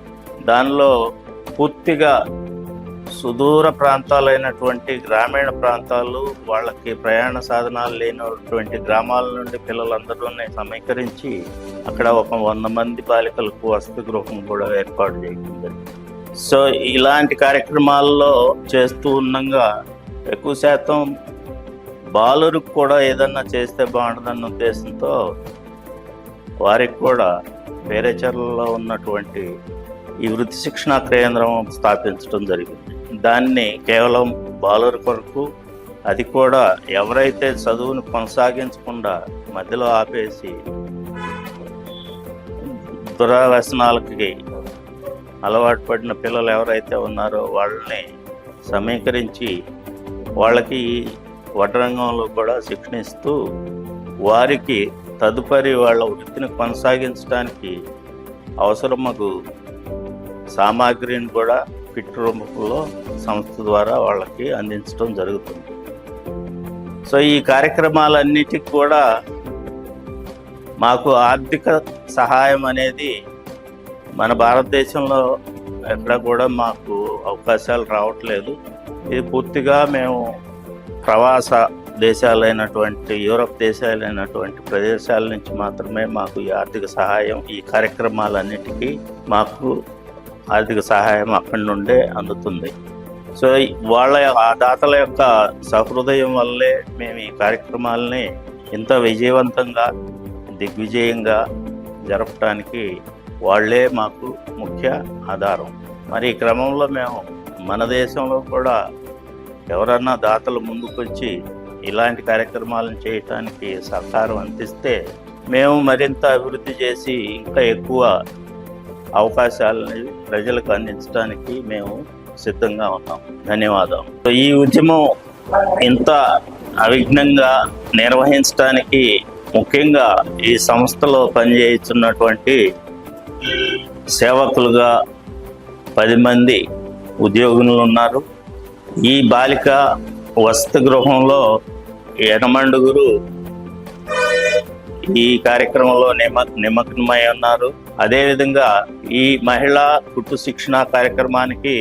దానిలో పూర్తిగా సుదూర ప్రాంతాలైనటువంటి గ్రామీణ ప్రాంతాలు, వాళ్ళకి ప్రయాణ సాధనాలు లేనటువంటి గ్రామాల నుండి పిల్లలందరూనే సమీకరించి అక్కడ ఒక 100 మంది బాలికలకు వసతి గృహం కూడా ఏర్పాటు చేయడం జరిగింది. సో ఇలాంటి కార్యక్రమాల్లో చేస్తూ ఉండగా ఎక్కువ శాతం బాలురికి కూడా ఏదన్నా చేస్తే బాగుంటుందన్న ఉద్దేశంతో వారికి కూడా పేరేచర్లలో ఉన్నటువంటి ఈ వృత్తి శిక్షణా కేంద్రం స్థాపించడం జరిగింది. దాన్ని కేవలం బాలుర కొరకు, అది కూడా ఎవరైతే చదువును కొనసాగించకుండా మధ్యలో ఆపేసి దురవ్యసనాలకి అలవాటు పడిన పిల్లలు ఎవరైతే ఉన్నారో వాళ్ళని సమీకరించి వాళ్ళకి వడ్రంగంలో కూడా శిక్షణ ఇస్తూ వారికి తదుపరి వాళ్ళ వృత్తిని కొనసాగించడానికి అవసరమగు సామాగ్రిని కూడా కిట్ రూపంలో సంస్థ ద్వారా వాళ్ళకి అందించడం జరుగుతుంది. సో ఈ కార్యక్రమాలన్నిటికి కూడా మాకు ఆర్థిక సహాయం అనేది మన భారతదేశంలో ఎక్కడ కూడా మాకు అవకాశాలు రావట్లేదు. ఇది పూర్తిగా మేము ప్రవాస దేశాలైనటువంటి యూరప్ దేశాలైనటువంటి ప్రదేశాల నుంచి మాత్రమే మాకు ఈ ఆర్థిక సహాయం, ఈ కార్యక్రమాలన్నిటికీ మాకు ఆర్థిక సహాయం అక్కడి నుండే అందుతుంది. సో వాళ్ళ ఆ దాతల యొక్క సహృదయం వల్లే మేము ఈ కార్యక్రమాలని ఇంత విజయవంతంగా, దిగ్విజయంగా జరపడానికి వాళ్ళే మాకు ముఖ్య ఆధారం. మరి ఈ క్రమంలో మేము మన దేశంలో కూడా ఎవరన్నా దాతలు ముందుకొచ్చి ఇలాంటి కార్యక్రమాలను చేయటానికి సహకారం అందిస్తే మేము మరింత అభివృద్ధి చేసి ఇంకా ఎక్కువ అవకాశాలని ప్రజలకు అందించడానికి మేము సిద్ధంగా ఉన్నాం. ధన్యవాదాలు. ఈ ఉద్యమం ఇంత అవిఘ్నంగా నిర్వహించడానికి ముఖ్యంగా ఈ సంస్థలో పనిచేస్తున్నటువంటి సేవకులుగా 10 మంది ఉద్యోగులు ఉన్నారు. ఈ బాలిక వసతి గృహంలో 8 ఈ కార్యక్రమంలో నిమగ్నమై ఉన్నారు. అదేవిధంగా ఈ మహిళా కుట్టు శిక్షణ కార్యక్రమానికి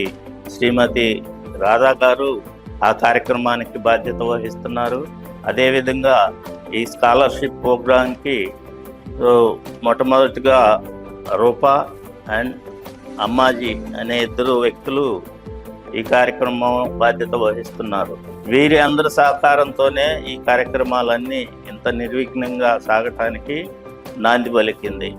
శ్రీమతి రాధా గారు ఆ కార్యక్రమానికి బాధ్యత వహిస్తున్నారు. అదేవిధంగా ఈ స్కాలర్షిప్ ప్రోగ్రాంకి మొట్టమొదటిగా రూపా అండ్ అమ్మాజీ అనే 2 వ్యక్తులు ఈ కార్యక్రమం బాధ్యత వహిస్తున్నారు. వీరి అందరి సహకారంతోనే ఈ కార్యక్రమాలన్నీ ఇంత నిర్విఘ్నంగా సాగటానికి నాంది పలికింది.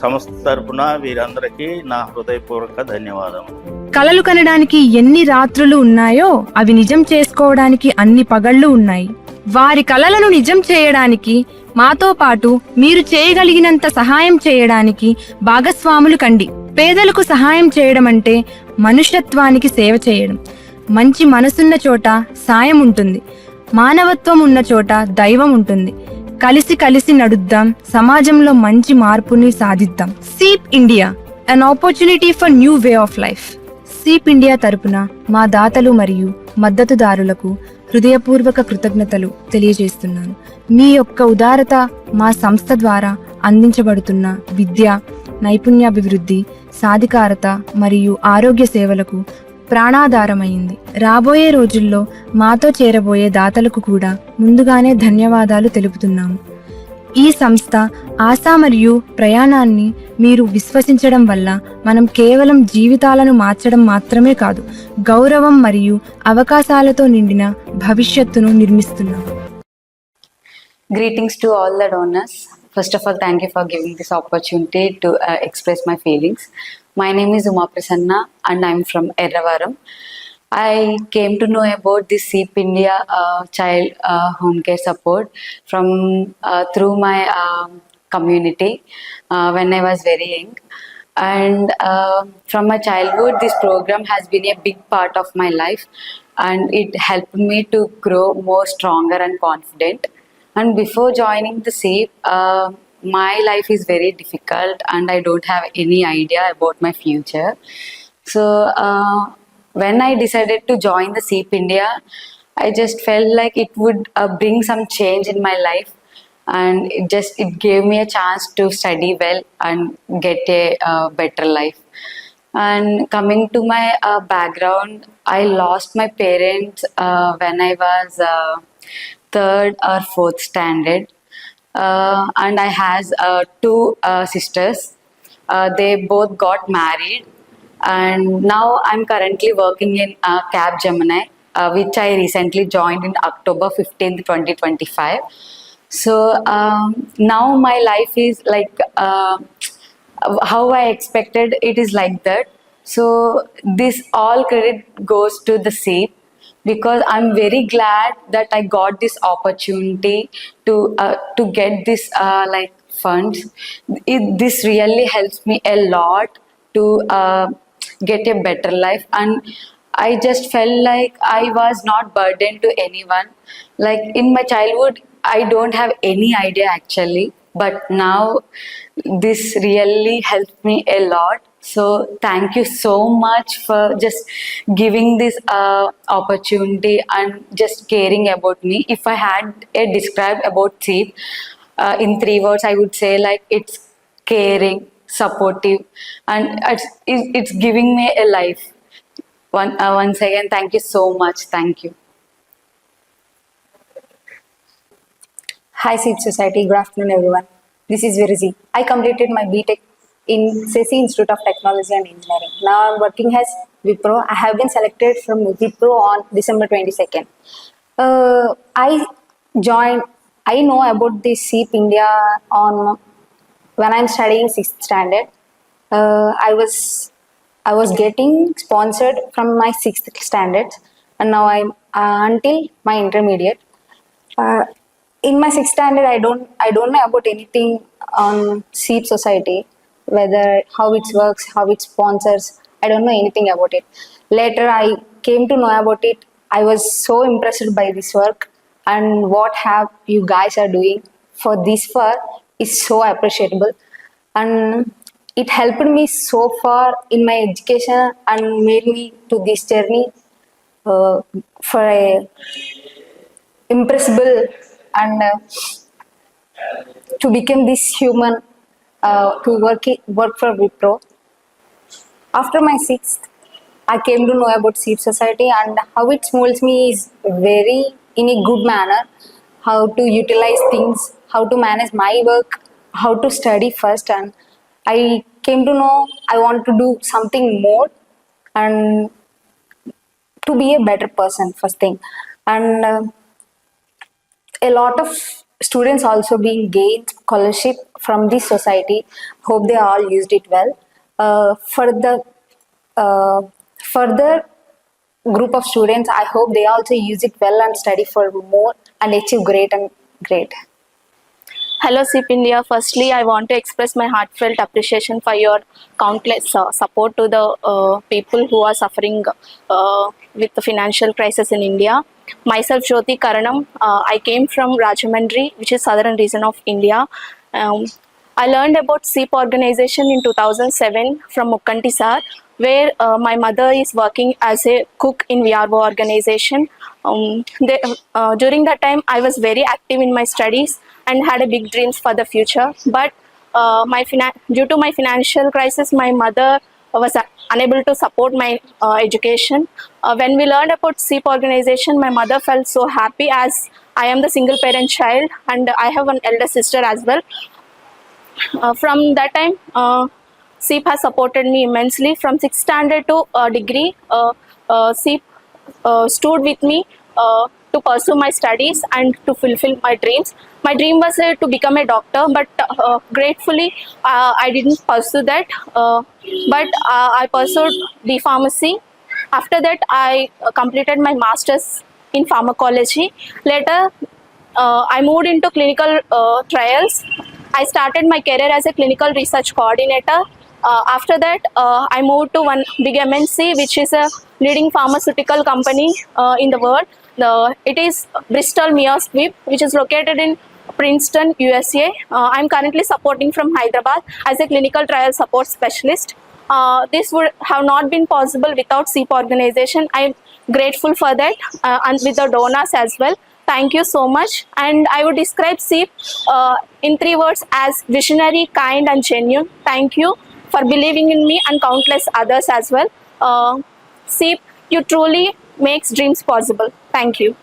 సంస్థ తరపున వీరందరికీ నా హృదయపూర్వక ధన్యవాదాలు. కలలు కనడానికి ఎన్ని రాత్రులు ఉన్నాయో అవి నిజం చేసుకోవడానికి అన్ని పగళ్ళు ఉన్నాయి. వారి కలలను నిజం చేయడానికి మాతో పాటు మీరు చేయగలిగినంత సహాయం చేయడానికి భాగస్వాములు కండి. పేదలకు సహాయం చేయడం అంటే మనుష్యత్వానికి సేవ చేయడం. మంచి మనసున్న చోట సాయం ఉంటుంది, మానవత్వం ఉన్న చోట దైవం ఉంటుంది. కలిసి నడుద్దాం, సమాజంలో మంచి మార్పుని సాధిద్దాం. SEEP India, an opportunity for new way of life. SEEP India తరపున మా దాతలు మరియు మద్దతుదారులకు హృదయపూర్వక కృతజ్ఞతలు తెలియజేస్తున్నాను. మీ యొక్క ఉదారత మా సంస్థ ద్వారా అందించబడుతున్న విద్య, నైపుణ్యాభివృద్ధి, సాధికారత మరియు ఆరోగ్య సేవలకు ప్రాణాధారమైంది. రాబోయే రోజుల్లో మాతో చేరబోయే దాతలకు కూడా ముందుగానే ధన్యవాదాలు తెలుపుతున్నాము. ఈ సంస్థ ఆశ మరియు ప్రయాణాన్ని మీరు విశ్వసించడం వల్ల మనం కేవలం జీవితాలను మార్చడం మాత్రమే కాదు, గౌరవం మరియు అవకాశాలతో నిండిన భవిష్యత్తును నిర్మిస్తున్నాము. Greetings to all the donors. First of all, thank you for giving this opportunity to express my feelings. My name is Uma Prasanna and I'm from Erravaram. I came to know about this SEEP India child home care support from through my community when I was very young. And from my childhood, this program has been a big part of my life and it helped me to grow more stronger and confident. And before joining the SEEP, my life is very difficult and I don't have any idea about my future. So when I decided to join the SEEP India, I just felt like it would bring some change in my life, and it gave me a chance to study well and get a better life. And coming to my background, I lost my parents when I was 3rd or 4th standard. And I has 2 sisters. They both got married, and now I'm currently working in Capgemini, which I recently joined in October 15th, 2025. So now my life is like how I expected. It is like that. So this all credit goes to the SEEP, because I'm very glad that I got this opportunity to get this like funds. This really helps me a lot to get a better life, and I just felt like I was not burdened to anyone. Like in my childhood, I don't have any idea actually, but now this really helped me a lot. So thank you so much for just giving this opportunity and just caring about me. If I had a describe about SEEP in 3 words, I would say like it's caring, supportive, and it's giving me a life. Once again, thank you so much. Thank you. Hi SEEP Society, good afternoon everyone. This is Virzi. I completed my BTech in SESI Institute of Technology and Engineering. Now I'm working as Wipro. I have been selected from Wipro on December 22nd. I know about the SEEP India when I'm studying 6th standard. I was getting sponsored from my 6th standard, and now I'm until my intermediate. In my 6th standard, I don't know about anything on SEEP Society, whether how it works, how it sponsors. I don't know anything about it. Later, I came to know about it. I was so impressed by this work and what have you guys are doing for this far is so appreciable, and it helped me so far in my education and made me to this journey for a impressible and to become this human to work for Wipro. After my 6th, I came to know about Seep Society and how it molds me is very in a good manner, how to utilize things, how to manage my work, how to study first, and I came to know I want to do something more and to be a better person first thing. And a lot of students also being gained scholarship from this society. Hope they all used it well. For the further group of students, I hope they also use it well and study for more and achieve great and great. Hello SEEP India. Firstly, I want to express my heartfelt appreciation for your countless support to the people who are suffering with the financial crisis in India. Myself, Jyoti Karanam. I came from Rajahmundry, which is southern region of India. I learned about SEEP organization in 2007 from Mukkanti sir, where my mother is working as a cook in VRO organization. During that time, I was very active in my studies and had a big dreams for the future. But due to my financial crisis, my mother was unable to support my education. When we learned about SEEP organization, my mother felt so happy as I am the single parent child and I have an elder sister as well. From that time, SEEP has supported me immensely. From 6th standard to degree, SEEP stood with me to pursue my studies and to fulfill my dreams. My dream was to become a doctor, but gratefully I didn't pursue that. But I pursued B Pharmacy. After that, I completed my master's in pharmacology. Later, I moved into clinical trials. I started my career as a clinical research coordinator. After that, I moved to one big MNC, which is a leading pharmaceutical company in the world. It is Bristol Myers Squibb, which is located in Princeton, USA. I'm currently supporting from Hyderabad as a clinical trial support specialist. This would have not been possible without SEEP organization. I'm grateful for that and with the donors as well. Thank you so much. And I would describe SEEP in 3 words as visionary, kind and genuine. Thank you for believing in me and countless others as well. SEEP, you truly makes dreams possible. Thank you.